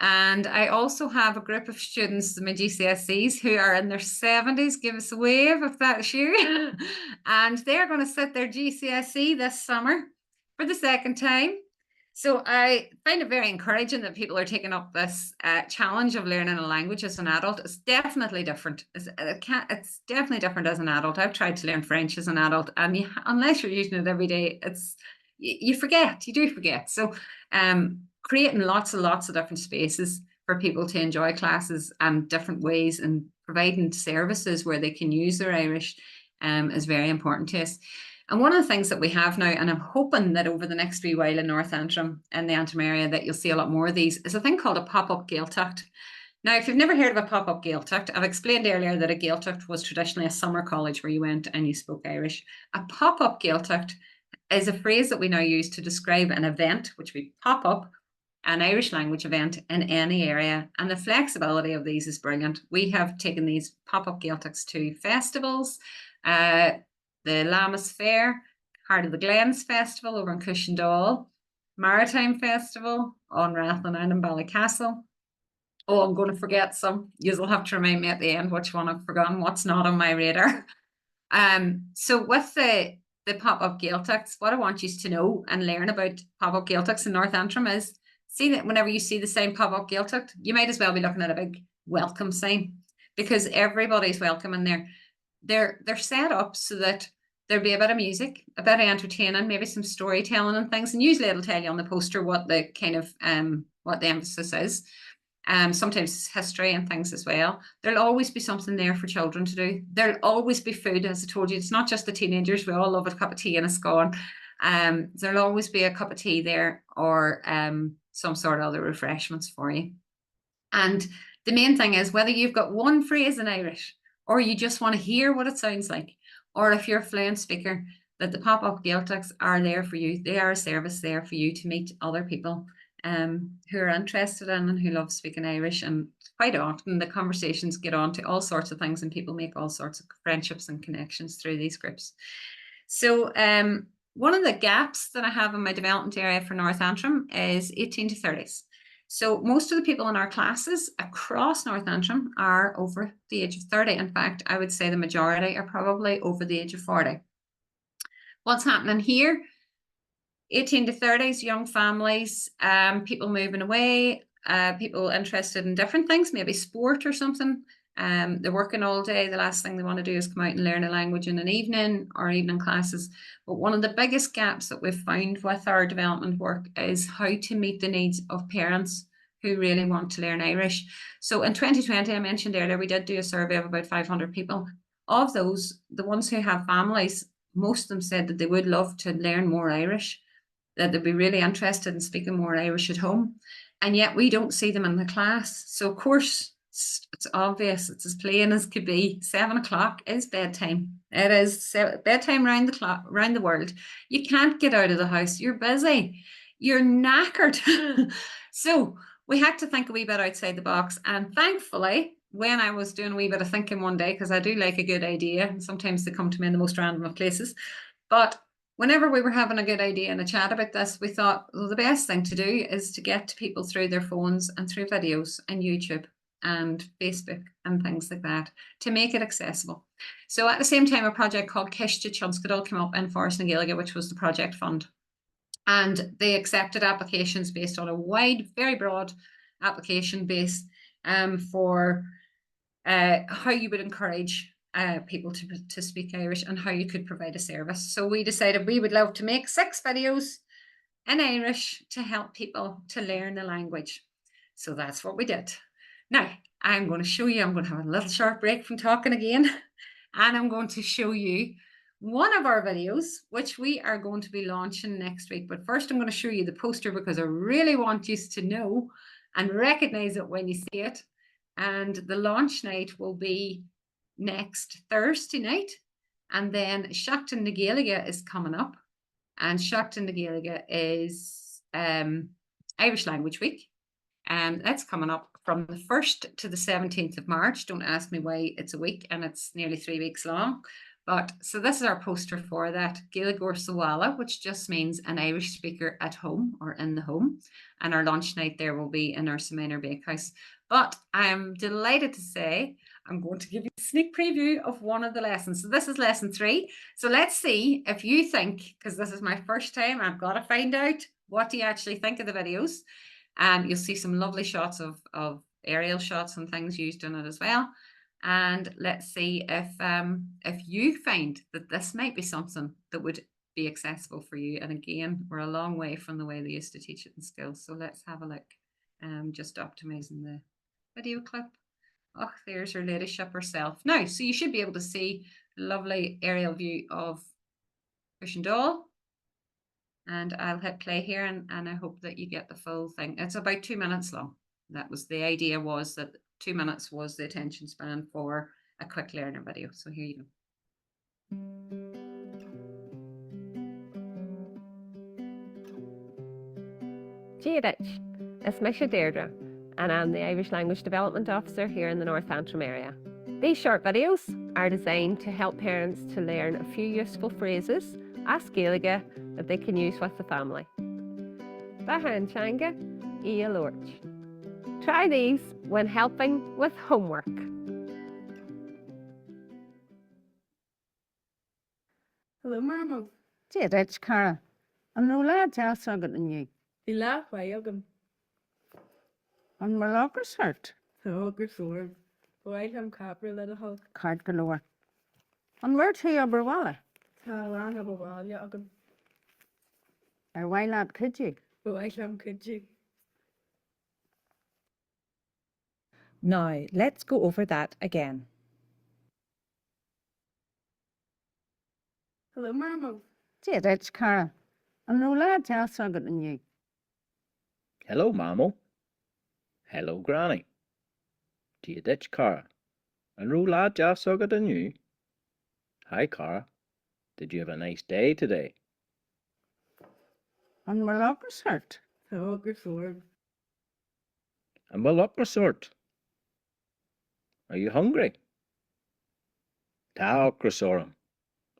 And I also have a group of students, my GCSEs, who are in their 70s. Give us a wave if that's you. And they're going to sit their GCSE this summer for the 2nd time. So I find it very encouraging that people are taking up this challenge of learning a language as an adult. It's definitely different. It's definitely different as an adult. I've tried to learn French as an adult, and unless you're using it every day, you forget. You do forget. So creating lots of different spaces for people to enjoy classes and different ways, and providing services where they can use their Irish is very important to us. And one of the things that we have now, and I'm hoping that over the next wee while in North Antrim and the Antrim area that you'll see a lot more of these, is a thing called a pop-up Gaeltacht. Now, if you've never heard of a pop-up Gaeltacht, I've explained earlier that a Gaeltacht was traditionally a summer college where you went and you spoke Irish. A pop-up Gaeltacht is a phrase that we now use to describe an event which we pop up, an Irish language event in any area, and the flexibility of these is brilliant. We have taken these pop-up Gaeltachts to festivals, the Lammas Fair, Heart of the Glens Festival over in Cushendall, Maritime Festival on Rathlin Island, Ballycastle. Oh, I'm going to forget some. You'll have to remind me at the end which one I've forgotten, what's not on my radar. So with the pop-up Gaeltachts, what I want you to know and learn about pop-up Gaeltachts in North Antrim is, see that whenever you see the same pop-up Gaeltacht, you might as well be looking at a big welcome sign, because everybody's welcome in there. They're set up so that there'll be a bit of music, a bit of entertaining, maybe some storytelling and things. And usually it'll tell you on the poster what the kind of what the emphasis is. Sometimes it's history and things as well. There'll always be something there for children to do. There'll always be food, as I told you. It's not just the teenagers. We all love a cup of tea and a scone. There'll always be a cup of tea there, or some sort of other refreshments for you. And the main thing is, whether you've got one phrase in Irish, or you just want to hear what it sounds like, or if you're a fluent speaker, that the pop-up Gaeltachts are there for you. They are a service there for you to meet other people who are interested in and who love speaking Irish. And quite often the conversations get on to all sorts of things, and people make all sorts of friendships and connections through these groups. So one of the gaps that I have in my development area for North Antrim is 18 to 30s. So most of the people in our classes across North Antrim are over the age of 30. In fact, I would say the majority are probably over the age of 40. What's happening here? 18 to 30s, young families, people moving away, people interested in different things, maybe sport or something. They're working all day. The last thing they want to do is come out and learn a language in an evening or evening classes. But one of the biggest gaps that we've found with our development work is how to meet the needs of parents who really want to learn Irish. So in 2020, I mentioned earlier, we did do a survey of about 500 people. Of those, the ones who have families, most of them said that they would love to learn more Irish, that they'd be really interested in speaking more Irish at home. And yet we don't see them in the class. So of course, it's obvious, it's as plain as could be. 7 o'clock is bedtime. It is bedtime round the clock, round the world. You can't get out of the house. You're busy. You're knackered. So we had to think a wee bit outside the box. And thankfully, when I was doing a wee bit of thinking one day, because I do like a good idea, and sometimes they come to me in the most random of places, but whenever we were having a good idea and a chat about this, we thought, well, the best thing to do is to get to people through their phones and through videos and YouTube and Facebook and things like that to make it accessible. So at the same time, a project called Ghaeilge Tionscadal came up in Forest na Ghaeilge, which was the project fund. And they accepted applications based on a wide, very broad application base for how you would encourage people to speak Irish and how you could provide a service. So we decided we would love to make 6 videos in Irish to help people to learn the language. So that's what we did. Now, I'm going to show you, I'm going to have a little short break from talking again, and I'm going to show you one of our videos, which we are going to be launching next week. But first, I'm going to show you the poster because I really want you to know and recognize it when you see it. And the launch night will be next Thursday night. And then Seachtain na Ghaeilge is coming up. And Seachtain na Ghaeilge is Irish Language Week. And that's coming up from the 1st to the 17th of March. Don't ask me why it's a week, and it's nearly 3 weeks long. But so this is our poster for that. Ghaeilge Sliabh, which just means an Irish speaker at home or in the home. And our launch night there will be in our Minor Bakehouse. But I'm delighted to say I'm going to give you a sneak preview of one of the lessons. So this is lesson 3. So let's see if you think, because this is my first time, I've got to find out what do you actually think of the videos. You'll see some lovely shots of aerial shots and things used in it as well. And let's see if you find that this might be something that would be accessible for you. And again, we're a long way from the way they used to teach it in schools. So let's have a look. Just optimizing the video clip. Oh, there's her ladyship herself. Now, so you should be able to see the lovely aerial view of Cushendall. And I'll hit play here, and I hope that you get the full thing. It's about 2 minutes long. That was the idea, was that 2 minutes was the attention span for a quick learner video. So here you go. Ghaeilge, it's Misha Deirdre, and I'm the Irish Language Development Officer here in the North Antrim area. These short videos are designed to help parents to learn a few useful phrases as Ghaeilge that they can use with the family. Bahantanga, Lorch. Try these when helping with homework. Hello, Mama. Deirdre, Cara. An Maoile deas agad inniu. Bhí láthhaid agam An Maoileachas hurt. gur sóir. Bhhaid am capra le a thug. Card Glór. An bhir tú aber bhile. Tá lang ab bháile agam. Ar bhaile cuidiú. Bhhaid am cudú. Now, let's go over that again. Hello, Mama. Deirdre, Cara. An Maoile deas agad inniu. Hello, Mammo. Hello, Granny. Deirdre, Cara. An Rúla deas agad inniu. Hi, Cara. Did you have a nice day today? An Maoileachas hurt. Tá gur sóir. And well up resort. Are you hungry? Ta Crosorum.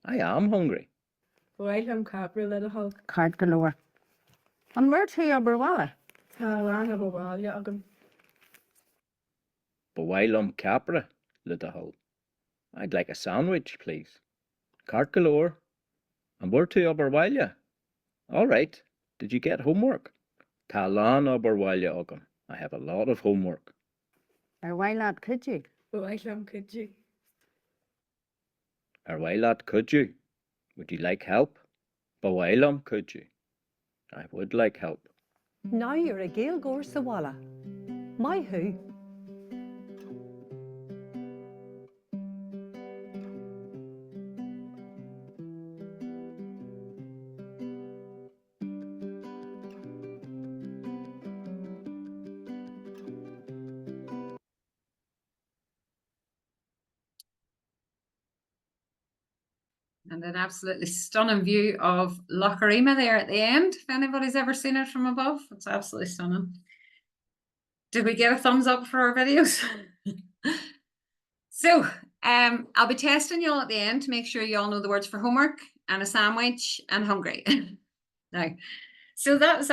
I am hungry. Bhhaid am capra le a thug. Card Glór. An bhir tú aber bhile. Tá lang ab bháile agam. Bawilum capra, little hull. I'd like a sandwich, please. Cart galore. And where to Oberwilya? All right. Did you get homework? Talan Oberwilya ogum. I have a lot of homework. Ar bhaile cuidiú. Bhhaid am cudú. Arwailat, could you? Would you like help? Bawilum, could you? I would like help. Now you're a Ghaeilge Sawala. My who? And an absolutely stunning view of Loch Arima there at the end. If anybody's ever seen it from above, it's absolutely stunning. Did we get a thumbs up for our videos? So, I'll be testing you all at the end to make sure you all know the words for homework and a sandwich and hungry. Now, so that's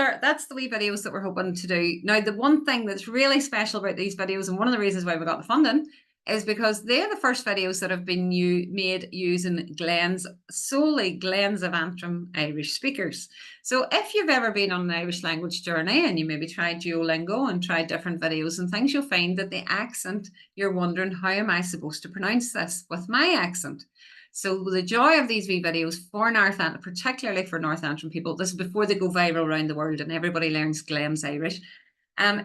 the wee videos that we're hoping to do. Now, the one thing that's really special about these videos, and one of the reasons why we got the funding, is because they're the first videos that have been made using Glens, solely Glens of Antrim Irish speakers. So if you've ever been on an Irish language journey and you maybe tried Duolingo and tried different videos and things, you'll find that the accent, you're wondering, how am I supposed to pronounce this with my accent? So the joy of these wee videos for North Antrim, particularly for North Antrim people, this is before they go viral around the world and everybody learns Glens Irish,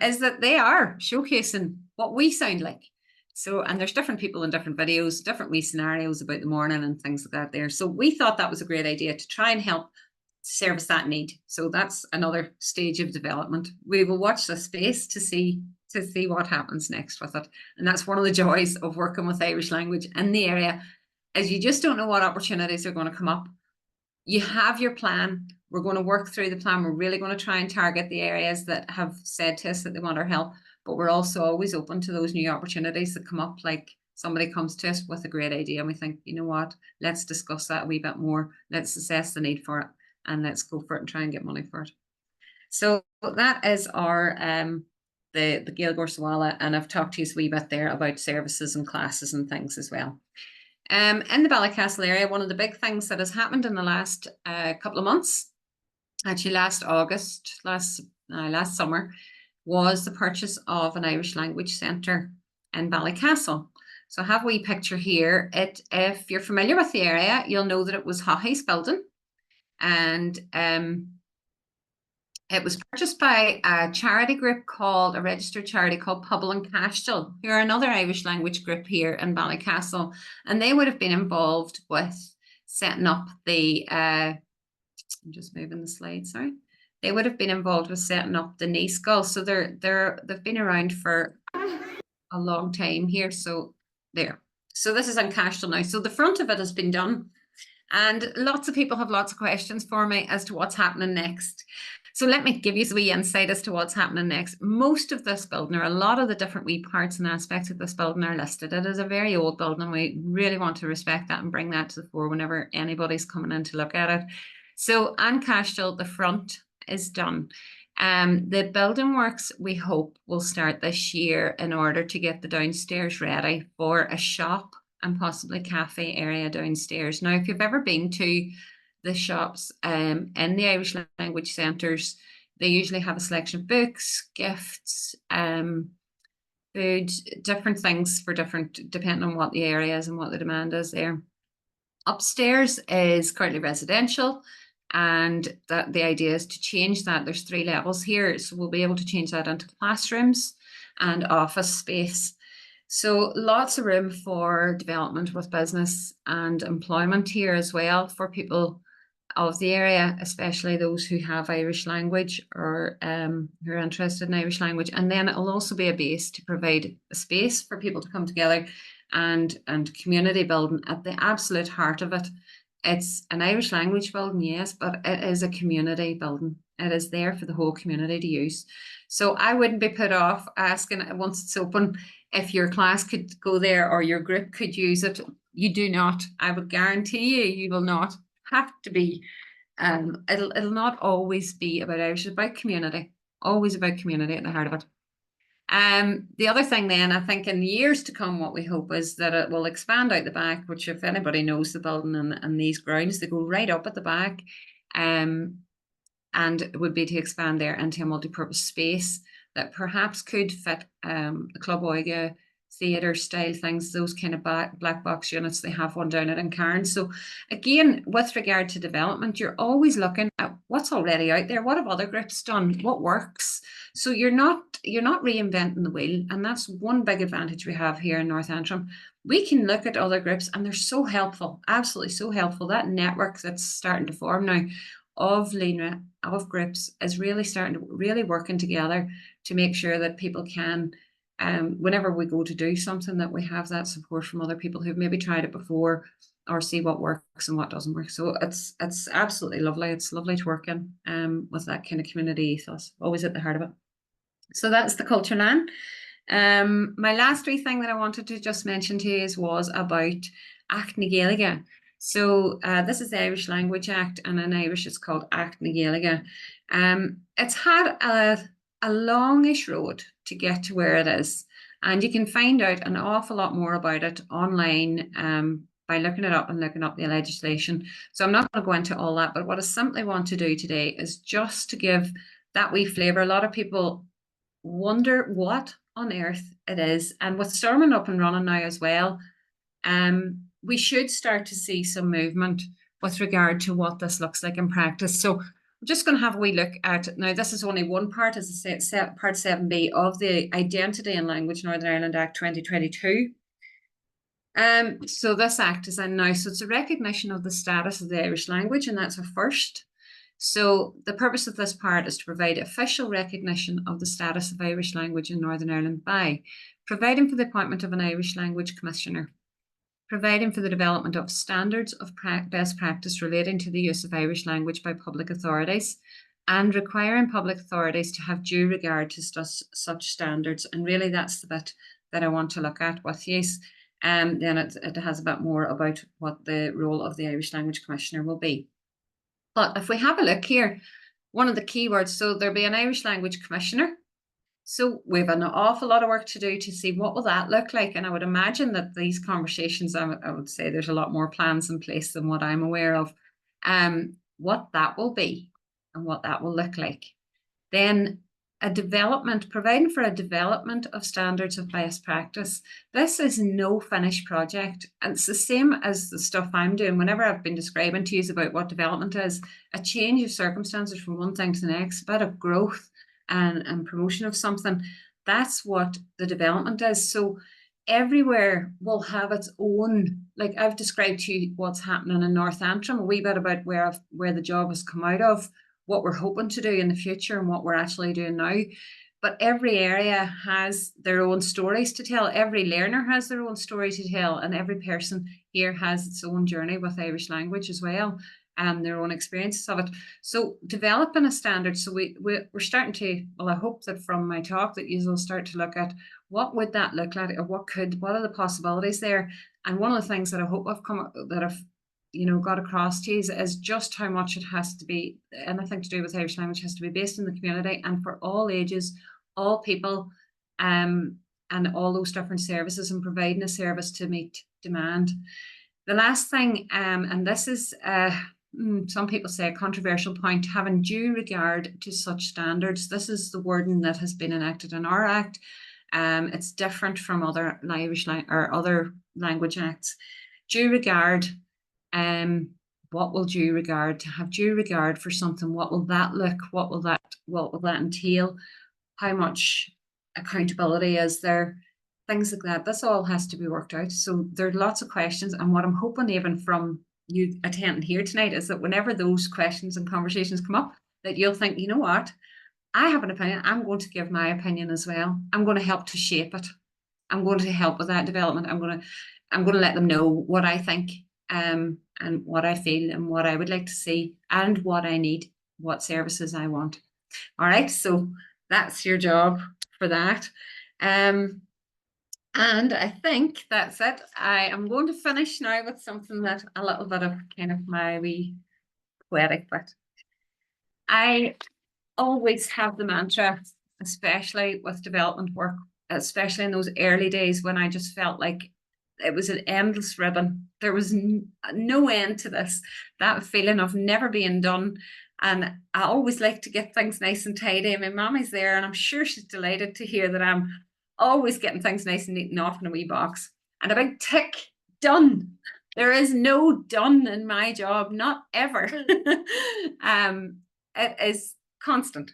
is that they are showcasing what we sound like. So, and there's different people in different videos, different wee scenarios about the morning and things like that there. So we thought that was a great idea to try and help service that need. So that's another stage of development. We will watch this space to see what happens next with it. And that's one of the joys of working with Irish language in the area, is you just don't know what opportunities are going to come up. You have your plan. We're going to work through the plan. We're really going to try and target the areas that have said to us that they want our help. But we're also always open to those new opportunities that come up, like somebody comes to us with a great idea and we think, you know what, let's discuss that a wee bit more. Let's assess the need for it and let's go for it and try and get money for it. So that is our the Ghaeilge Sawala, and I've talked to you a wee bit there about services and classes and things as well. In the Ballycastle area, one of the big things that has happened in the last couple of months, actually last August, last summer, was the purchase of an Irish language centre in Ballycastle. So I have a wee picture here. If you're familiar with the area, you'll know that it was Haughey's building, and it was purchased by a charity group a registered charity called Pobble and Cashel, who are another Irish language group here in Ballycastle, and they would have been involved with setting up the, I'm just moving the slide, sorry. They would have been involved with setting up the knee skull. So they've been around for a long time here. So there. So this is in Cashel now. So the front of it has been done. And lots of people have lots of questions for me as to what's happening next. So let me give you a wee insight as to what's happening next. Most of this building, or a lot of the different wee parts and aspects of this building, are listed. It is a very old building, and we really want to respect that and bring that to the fore whenever anybody's coming in to look at it. So An Cashel, the front is done. The building works, we hope, will start this year in order to get the downstairs ready for a shop and possibly cafe area downstairs. Now, if you've ever been to the shops in the Irish language centres, they usually have a selection of books, gifts, food, different things for different, depending on what the area is and what the demand is there. Upstairs is currently residential, and that the idea is to change that. There's 3 levels here, so we'll be able to change that into classrooms and office space. So lots of room for development with business and employment here as well for people of the area, especially those who have Irish language or who are interested in Irish language. And then it'll also be a base to provide a space for people to come together and community building at the absolute heart of it. It's an Irish language building, yes, but it is a community building. It is there for the whole community to use. So I wouldn't be put off asking once it's open if your class could go there or your group could use it. You do not. I would guarantee you will not have to be. It'll not always be about Irish. It's about community. Always about community at the heart of it. The other thing then, I think in the years to come, what we hope is that it will expand out the back, which if anybody knows the building and these grounds, they go right up at the back. And it would be to expand there into a multi-purpose space that perhaps could fit the Club Oiga theatre style things, those kind of black box units. They have one down at Incarn. So again, with regard to development, you're always looking at what's already out there. What have other groups done? What works? So you're not reinventing the wheel. And that's one big advantage we have here in North Antrim. We can look at other groups and they're so helpful, absolutely so helpful. That network that's starting to form now of LENRA, of groups, is really starting to really working together to make sure that people can, whenever we go to do something, that we have that support from other people who've maybe tried it before or see what works and what doesn't work. So it's absolutely lovely. It's lovely to work in with that kind of community ethos, always at the heart of it. So that's the culture land. My last 3 thing that I wanted to just mention to you was about Act na Ghaeilge. So this is the Irish Language Act, and in Irish it's called Act na Ghaeilge. It's had a longish road to get to where it is, and you can find out an awful lot more about it online by looking it up and looking up the legislation. So I'm not going to go into all that, but what I simply want to do today is just to give that wee flavour. A lot of people wonder what on earth it is, and with Stormont up and running now as well, we should start to see some movement with regard to what this looks like in practice. So we're just going to have a wee look at it. Now, this is only one part, as I said, part 7B of the Identity and Language Northern Ireland Act 2022. So this act is in now. So it's a recognition of the status of the Irish language, and that's a first. So the purpose of this part is to provide official recognition of the status of Irish language in Northern Ireland by providing for the appointment of an Irish Language Commissioner, providing for the development of standards of best practice relating to the use of Irish language by public authorities, and requiring public authorities to have due regard to such standards. And really that's the bit that I want to look at with you. Then it has a bit more about what the role of the Irish Language Commissioner will be. But if we have a look here, one of the key words, so there'll be an Irish Language Commissioner. So we have an awful lot of work to do to see what will that look like. And I would imagine that these conversations, I would say there's a lot more plans in place than what I'm aware of, what that will be and what that will look like. Then a development, providing for a development of standards of best practice. This is no finished project. And it's the same as the stuff I'm doing. Whenever I've been describing to you about what development is, a change of circumstances from one thing to the next, a bit of growth and promotion of something. That's what the development is. So everywhere will have its own, like I've described to you what's happening in North Antrim, a wee bit about where the job has come out of, what we're hoping to do in the future and what we're actually doing now. But every area has their own stories to tell. Every learner has their own story to tell, and every person here has its own journey with Irish language as well. their own experiences of it. So developing a standard. So we're starting to, well, I hope that from my talk that you will start to look at what would that look like, or what are the possibilities there. And one of the things that I hope I've got across to you is just how much it has to be, anything to do with Irish language has to be based in the community and for all ages, all people, and all those different services, and providing a service to meet demand. The last thing, and this is some people say a controversial point, having due regard to such standards. This is the wording that has been enacted in our Act. It's different from other Irish or other language acts. Due regard, what will due regard, to have due regard for something? What will that look? What will that entail? How much accountability is there? Things like that. This all has to be worked out. So there are lots of questions, and what I'm hoping even from you attending here tonight is that whenever those questions and conversations come up, that you'll think, you know what, I have an opinion. I'm going to give my opinion as well. I'm going to help to shape it. I'm going to help with that development. I'm going to let them know what I think, and what I feel, and what I would like to see, and what I need, what services I want. All right, so that's your job for that. And I think that's it. I am going to finish now with something that a little bit of kind of my wee poetic bit. I always have the mantra, especially with development work, especially in those early days when I just felt like it was an endless ribbon. There was no end to this, that feeling of never being done. And I always like to get things nice and tidy. And my mommy's there, and I'm sure she's delighted to hear that I'm always getting things nice and neat and off in a wee box. And a big tick, done. There is no done in my job, not ever. It is constant.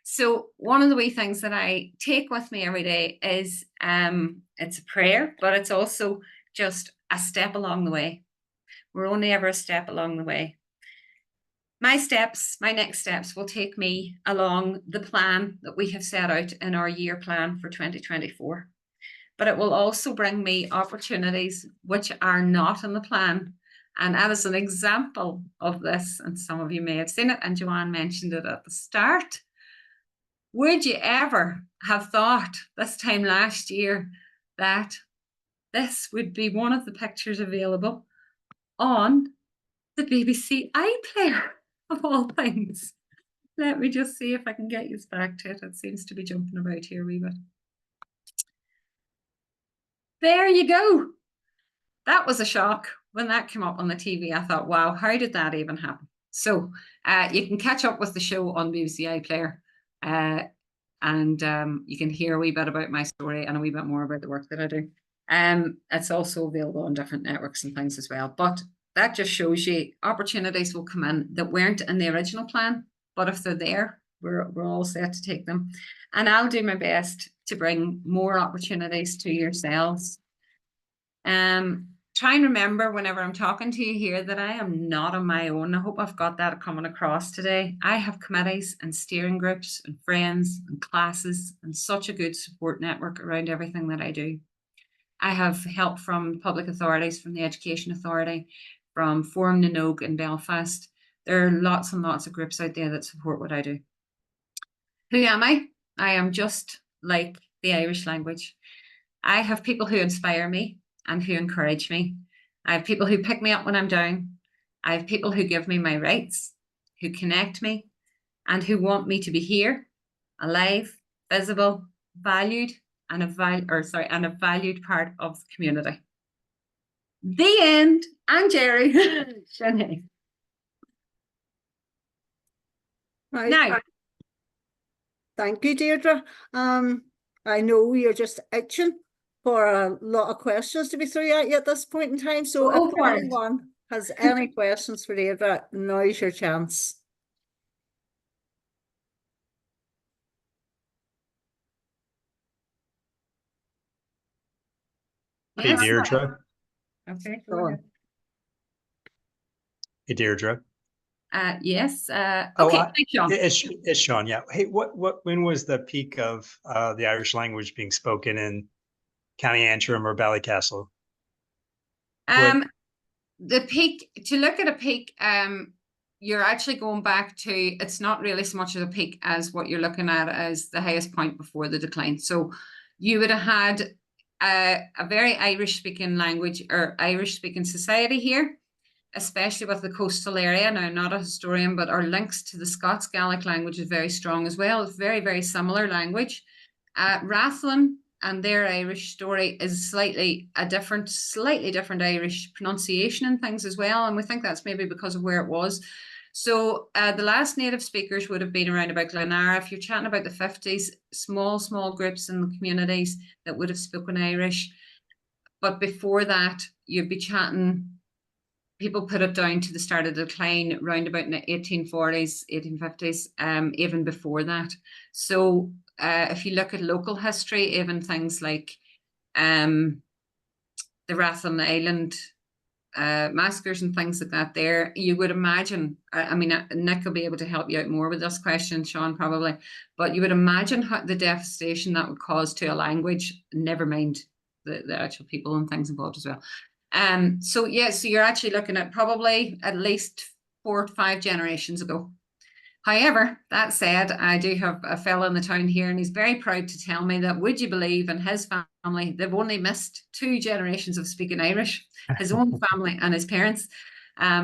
So one of the wee things that I take with me every day is it's a prayer, but it's also just a step along the way. We're only ever a step along the way. My next steps will take me along the plan that we have set out in our year plan for 2024. But it will also bring me opportunities which are not in the plan. And as an example of this, and some of you may have seen it, and Joanne mentioned it at the start, would you ever have thought this time last year that this would be one of the pictures available on the BBC iPlayer, of all things? Let me just see if I can get you back to it. It seems to be jumping about here a wee bit. There you go. That was a shock. When that came up on the TV, I thought, wow, how did that even happen? So you can catch up with the show on BBC iPlayer, and you can hear a wee bit about my story and a wee bit more about the work that I do. It's also available on different networks and things as well. But that just shows you opportunities will come in that weren't in the original plan, but if they're there, we're all set to take them. And I'll do my best to bring more opportunities to yourselves. Try and remember whenever I'm talking to you here that I am not on my own. I hope I've got that coming across today. I have committees and steering groups and friends and classes and such a good support network around everything that I do. I have help from public authorities, from the Education Authority, from Forum na Nóg in Belfast. There are lots and lots of groups out there that support what I do. Who am I? I am just like the Irish language. I have people who inspire me and who encourage me. I have people who pick me up when I'm down. I have people who give me my rights, who connect me, and who want me to be here, alive, visible, valued, and a valued part of the community. The end. And Jerry. Sinead. Right. Now, Thank you, Deirdre. I know you're just itching for a lot of questions to be thrown at you at this point in time. So Go if for it. anyone has any questions for Deirdre, now's your chance. Hey, yes. Deirdre. Okay, Go go on. ahead. Hey, Deirdre. Yes. Oh, Okay, thanks, Sean. It's Sean. Yeah. Hey, when was the peak of the Irish language being spoken in County Antrim or Ballycastle? The peak, to look at a peak, you're actually going back to, it's not really so much of a peak as what you're looking at as the highest point before the decline. So you would have had a very Irish speaking language or Irish speaking society here, especially with the coastal area. Now, I'm not a historian, but our links to the Scots Gaelic language is very strong as well. It's very, very similar language. Rathlin and their Irish story is slightly different Irish pronunciation and things as well. And we think that's maybe because of where it was. So the last native speakers would have been around about Glenara. If you're chatting about the 50s, small groups in the communities that would have spoken Irish. But before that, you'd be chatting, people put it down to the start of the decline around about in the 1840s, 1850s, even before that. So if you look at local history, even things like the Rathlin Island massacres and things like that there, you would imagine, I mean, Nick will be able to help you out more with this question, Sean, probably, but you would imagine how the devastation that would cause to a language, never mind the actual people and things involved as well. So yeah, so you're actually looking at probably at least 4 to 5 generations ago. However, that said, I do have a fellow in the town here, and he's very proud to tell me that, would you believe, in his family, they've only missed 2 generations of speaking Irish. His own family and his parents.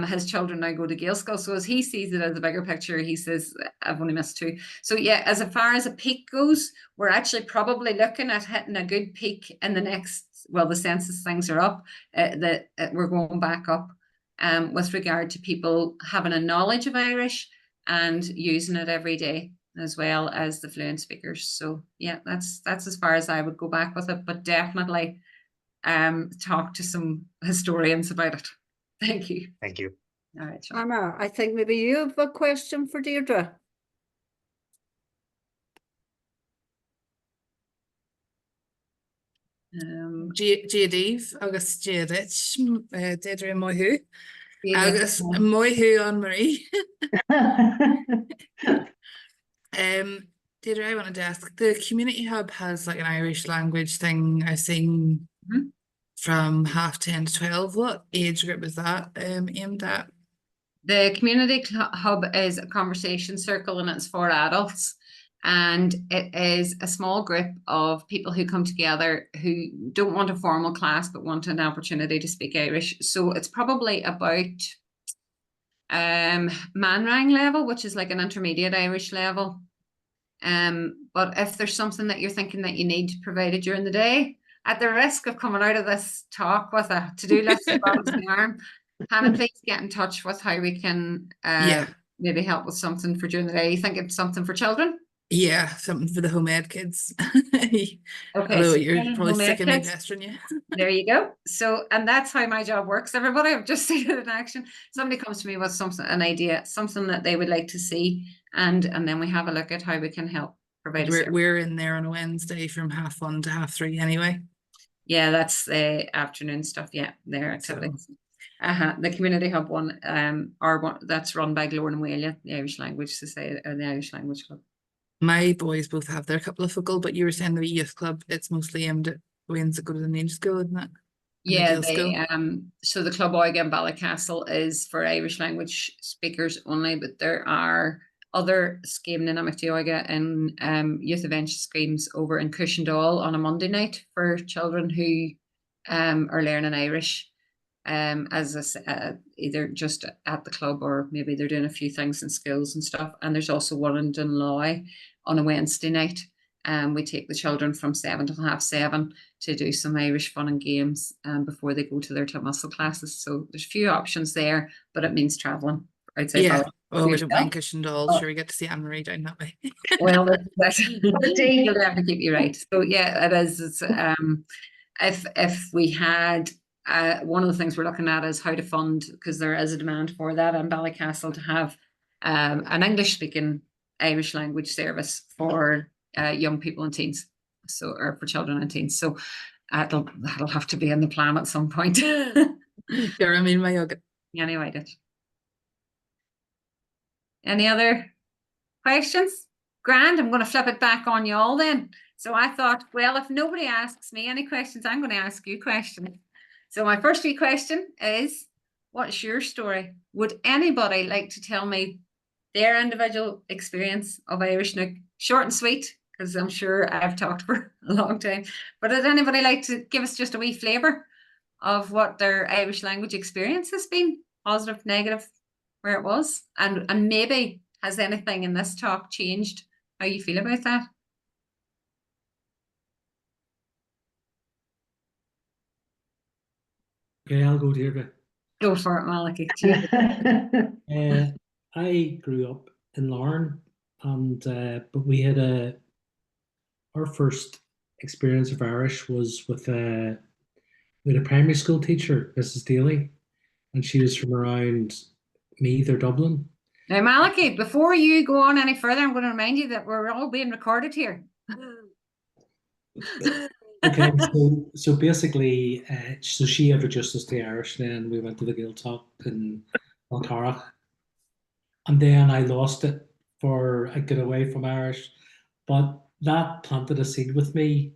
His children now go to Ghaeilge. So as he sees it as a bigger picture, he says, I've only missed 2. So yeah, as far as a peak goes, we're actually probably looking at hitting a good peak in the next, well, the census things are up, that we're going back up with regard to people having a knowledge of Irish and using it every day, as well as the fluent speakers. So yeah, that's as far as I would go back with it, but definitely talk to some historians about it. Thank you. Thank you. All right, Sean. Anna, I think maybe you have a question for Deirdre. Díodíh agus Díodit Deirdre Moihu agus Moihu on Marie. Deirdre, I wanted to ask, the community hub has like an Irish language thing I've seen from 10:30 to 12. What age group is that aimed at? The community hub is a conversation circle, and it's for adults. And it is a small group of people who come together who don't want a formal class but want an opportunity to speak Irish. So it's probably about Manrang level, which is like an intermediate Irish level. But if there's something that you're thinking that you need provided during the day, at the risk of coming out of this talk with a to-do list across the arm, Hannah, please get in touch with how we can maybe help with something for during the day. You think it's something for children? Yeah, something for the home ed kids. Okay, Although so you're probably home ed sick of me kids. pestering you. There you go. So, and that's how my job works, everybody. I've just seen it in action. Somebody comes to me with something, an idea, something that they would like to see, and then we have a look at how we can help provide a service. We're in there on a Wednesday from 1:30 to 3:30 anyway. Yeah, that's the afternoon stuff. Yeah, their activities. The community hub one, that's run by Glór and Maoile, the Irish Language Society, or the Irish Language Club. My boys both have their couple of focal, but you were saying the youth club, it's mostly aimed at ones that go to the main school, isn't it? Yeah, so the Club Oiga in Ballycastle is for Irish language speakers only, but there are other scheme dynamic Oiga and youth event schemes over in Cushendall on a Monday night for children who are learning Irish. As either just at the club or maybe they're doing a few things in schools and stuff. And there's also one in Dunloy on a Wednesday night. We take the children from 7 to 7:30 to do some Irish fun and games before they go to their muscle classes. So there's a few options there, but it means traveling outside. Yeah, well, we don't mind Cushendall. Sure, we get to see Anne-Marie down that way. Well, that's the day you'll have to keep you right. So yeah, it is. It's, if we had one of the things we're looking at is how to fund, because there is a demand for that in Ballycastle, to have an English speaking Irish language service for young people and teens, so, or for children and teens. So that'll have to be in the plan at some point. Sure, I mean, my yoga. Anyway, any other questions? Grand, I'm going to flip it back on you all then. So I thought, well, if nobody asks me any questions, I'm going to ask you questions. So my first wee question is, what's your story? Would anybody like to tell me their individual experience of Irish? Now, short and sweet, because I'm sure I've talked for a long time. But would anybody like to give us just a wee flavour of what their Irish language experience has been? Positive, negative, where it was? And maybe has anything in this talk changed how you feel about that? Okay, I'll go, Deirdre. Go for it, Malachy. I grew up in Larne, and but we had our first experience of Irish was with a primary school teacher, Mrs. Daly, and she was from around Meath or Dublin. Now, Malachy, before you go on any further, I'm going to remind you that we're all being recorded here. Okay, so basically, so she introduced us to Irish, then we went to the Ghaeilge in Balcarach, and then I lost it I got away from Irish, but that planted a seed with me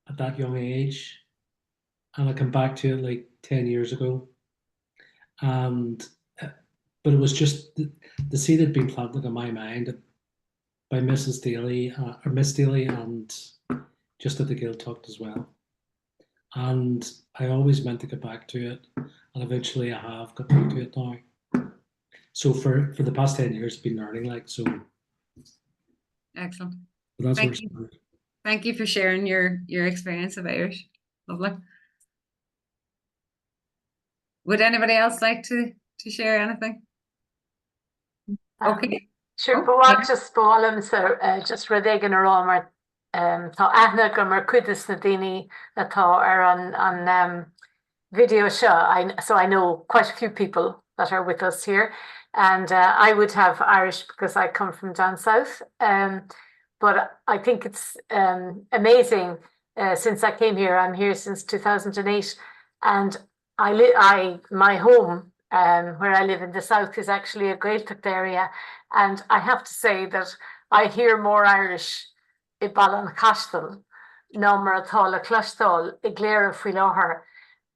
at that young age, and I come back to it like 10 years ago, and but it was just the seed had been planted in my mind by Mrs. Daly or Miss Daly, and just at the Ghaeilge as well. And I always meant to get back to it, and eventually I have got back to it now. So for the past 10 years, I've been learning, like, so. Excellent. That's Thank you. Thank you for sharing your experience of Irish. Lovely. Would anybody else like to share anything? Okay. Sure, bhfuil just bhálam sa just rud éigean ar ámar tá aithne go mar cuidas na daoine atá ar an video seo. So I know quite a few people that are with us here, and I would have Irish because I come from down south, but I think it's amazing since I came here. I'm here since 2008, and my home where I live in the south is actually a Gaeltacht area, and I have to say that I hear more Irish I Ballycastle ná mar atá le Cloisteáil I Glór faoi láthair,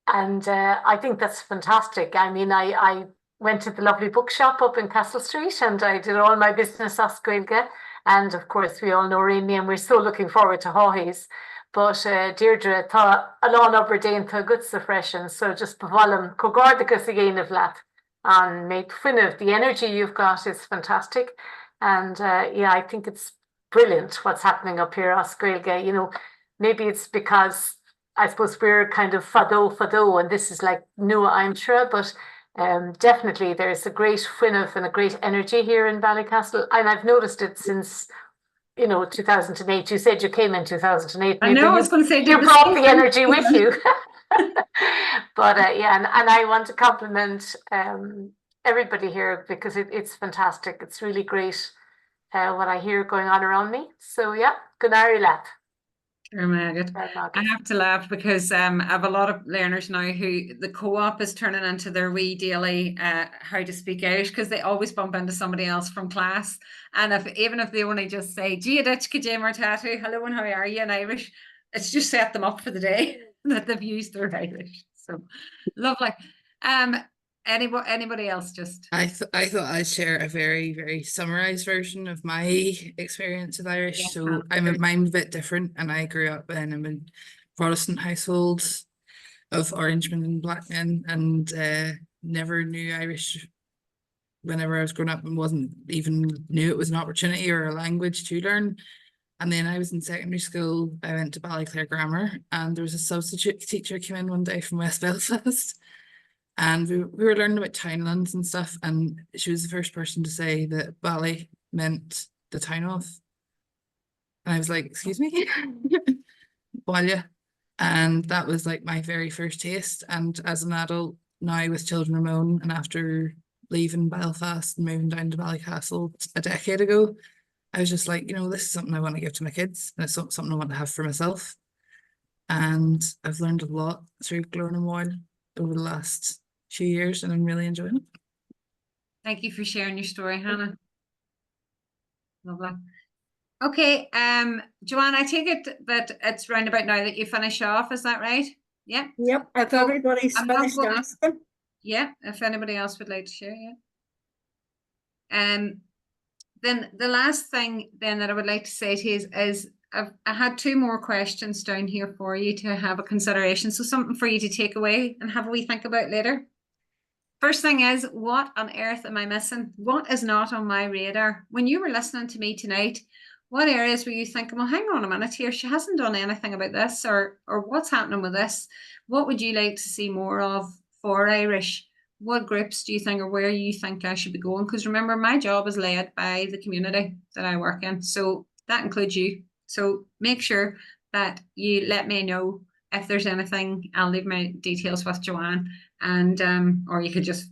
and I think that's fantastic. I mean, I went to the lovely bookshop up in Castle Street, and I did all my business as Ghaeilge, and of course we all know Rainy, and we're so looking forward to Hawheys. But Deirdre, tá alán Aberdeen tá good sa freisin, so just bhvalam cogardagus again of that, and made fun of the energy you've got is fantastic, and yeah, I think it's brilliant what's happening up here as Ghaeilge. You know, maybe it's because I suppose we're kind of fado, and this is like nua aimsire, but definitely there's a great fun of and a great energy here in Ballycastle, and I've noticed it since, you know, 2008. You said you came in 2008. I know, I was going to say you brought the energy with you. But yeah, and I want to compliment everybody here because it's fantastic. It's really great what I hear going on around me. So yeah, good night, lad. I have to laugh because I have a lot of learners now who the co-op is turning into their wee daily how to speak Irish, because they always bump into somebody else from class, and even if they only just say Gia Ditchka J Martatu, hello and how are you in Irish, it's just set them up for the day that they've used their Irish. So lovely. Anybody else? Just I thought I'd share a very, very summarized version of my experience with Irish. Yeah, So mine's a bit different, and I grew up in a Protestant household of Orangemen and Blackmen, and never knew Irish whenever I was growing up, and wasn't even knew it was an opportunity or a language to learn. And then I was in secondary school. I went to Ballyclare Grammar, and there was a substitute teacher came in one day from West Belfast. And we were learning about townlands and stuff, and she was the first person to say that Bally meant the town of. And I was like, excuse me? Ballia. And that was like my very first taste. And as an adult, now with children of my own, and after leaving Belfast and moving down to Ballycastle a decade ago, I was just like, you know, this is something I want to give to my kids, and it's something I want to have for myself. And I've learned a lot through Glór and Maoile over the last few years, and I'm really enjoying it. Thank you for sharing your story, Hannah. Lovely. Okay, Joanne, I take it that it's round about now that you finish off, is that right? Yeah. Yep, if everybody's finished asking. Yeah, if anybody else would like to share, yeah. Then the last thing then that I would like to say to you is I had 2 more questions down here for you to have a consideration. So something for you to take away and have a wee think about later. First thing is, what on earth am I missing? What is not on my radar? When you were listening to me tonight, what areas were you thinking, well, hang on a minute here, she hasn't done anything about this, or what's happening with this? What would you like to see more of for Irish? What groups do you think, or where you think I should be going? Because remember, my job is led by the community that I work in. So that includes you. So make sure that you let me know if there's anything. I'll leave my details with Joanne, and or you could just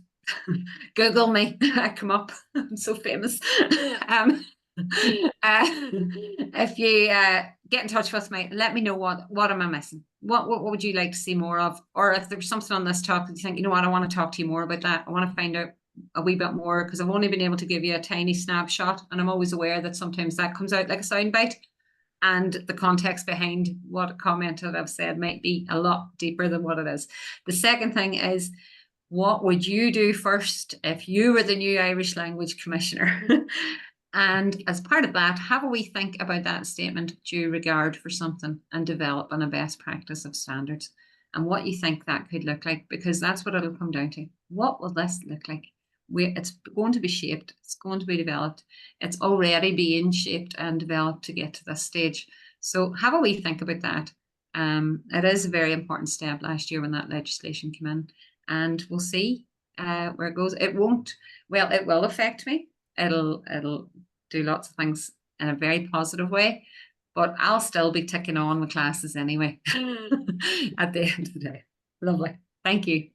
Google me. I come up. I'm so famous. If you get in touch with me, let me know what am I missing. What would you like to see more of? Or if there's something on this topic you think, you know what, I want to talk to you more about that. I want to find out a wee bit more, because I've only been able to give you a tiny snapshot, and I'm always aware that sometimes that comes out like a soundbite, and the context behind what a comment that I've said might be a lot deeper than what it is. The second thing is, what would you do first if you were the new Irish Language Commissioner? And as part of that, have a wee think about that statement, due regard for something, and develop on a best practice of standards, and what you think that could look like, because that's what it'll come down to. What will this look like? It's going to be shaped, it's going to be developed, it's already being shaped and developed to get to this stage. So have a wee think about that. It is a very important step last year when that legislation came in, and we'll see where it goes. It will affect me. It'll do lots of things in a very positive way, but I'll still be ticking on with classes anyway at the end of the day. Lovely. Thank you.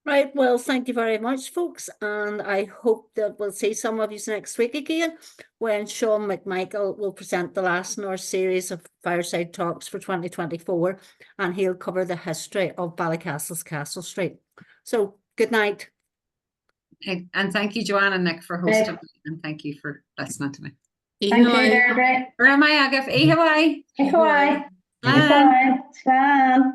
Right, well, thank you very much, folks, and I hope that we'll see some of you next week again when Sean McMichael will present the last in our series of Fireside Talks for 2024, and he'll cover the history of Ballycastle's Castle Street. So, good night. And thank you, Joanne and Nick, for hosting me, and thank you for listening to me. Thank you, Deirdre. Where am I, Agaf? Bye. Bye. Bye. Bye.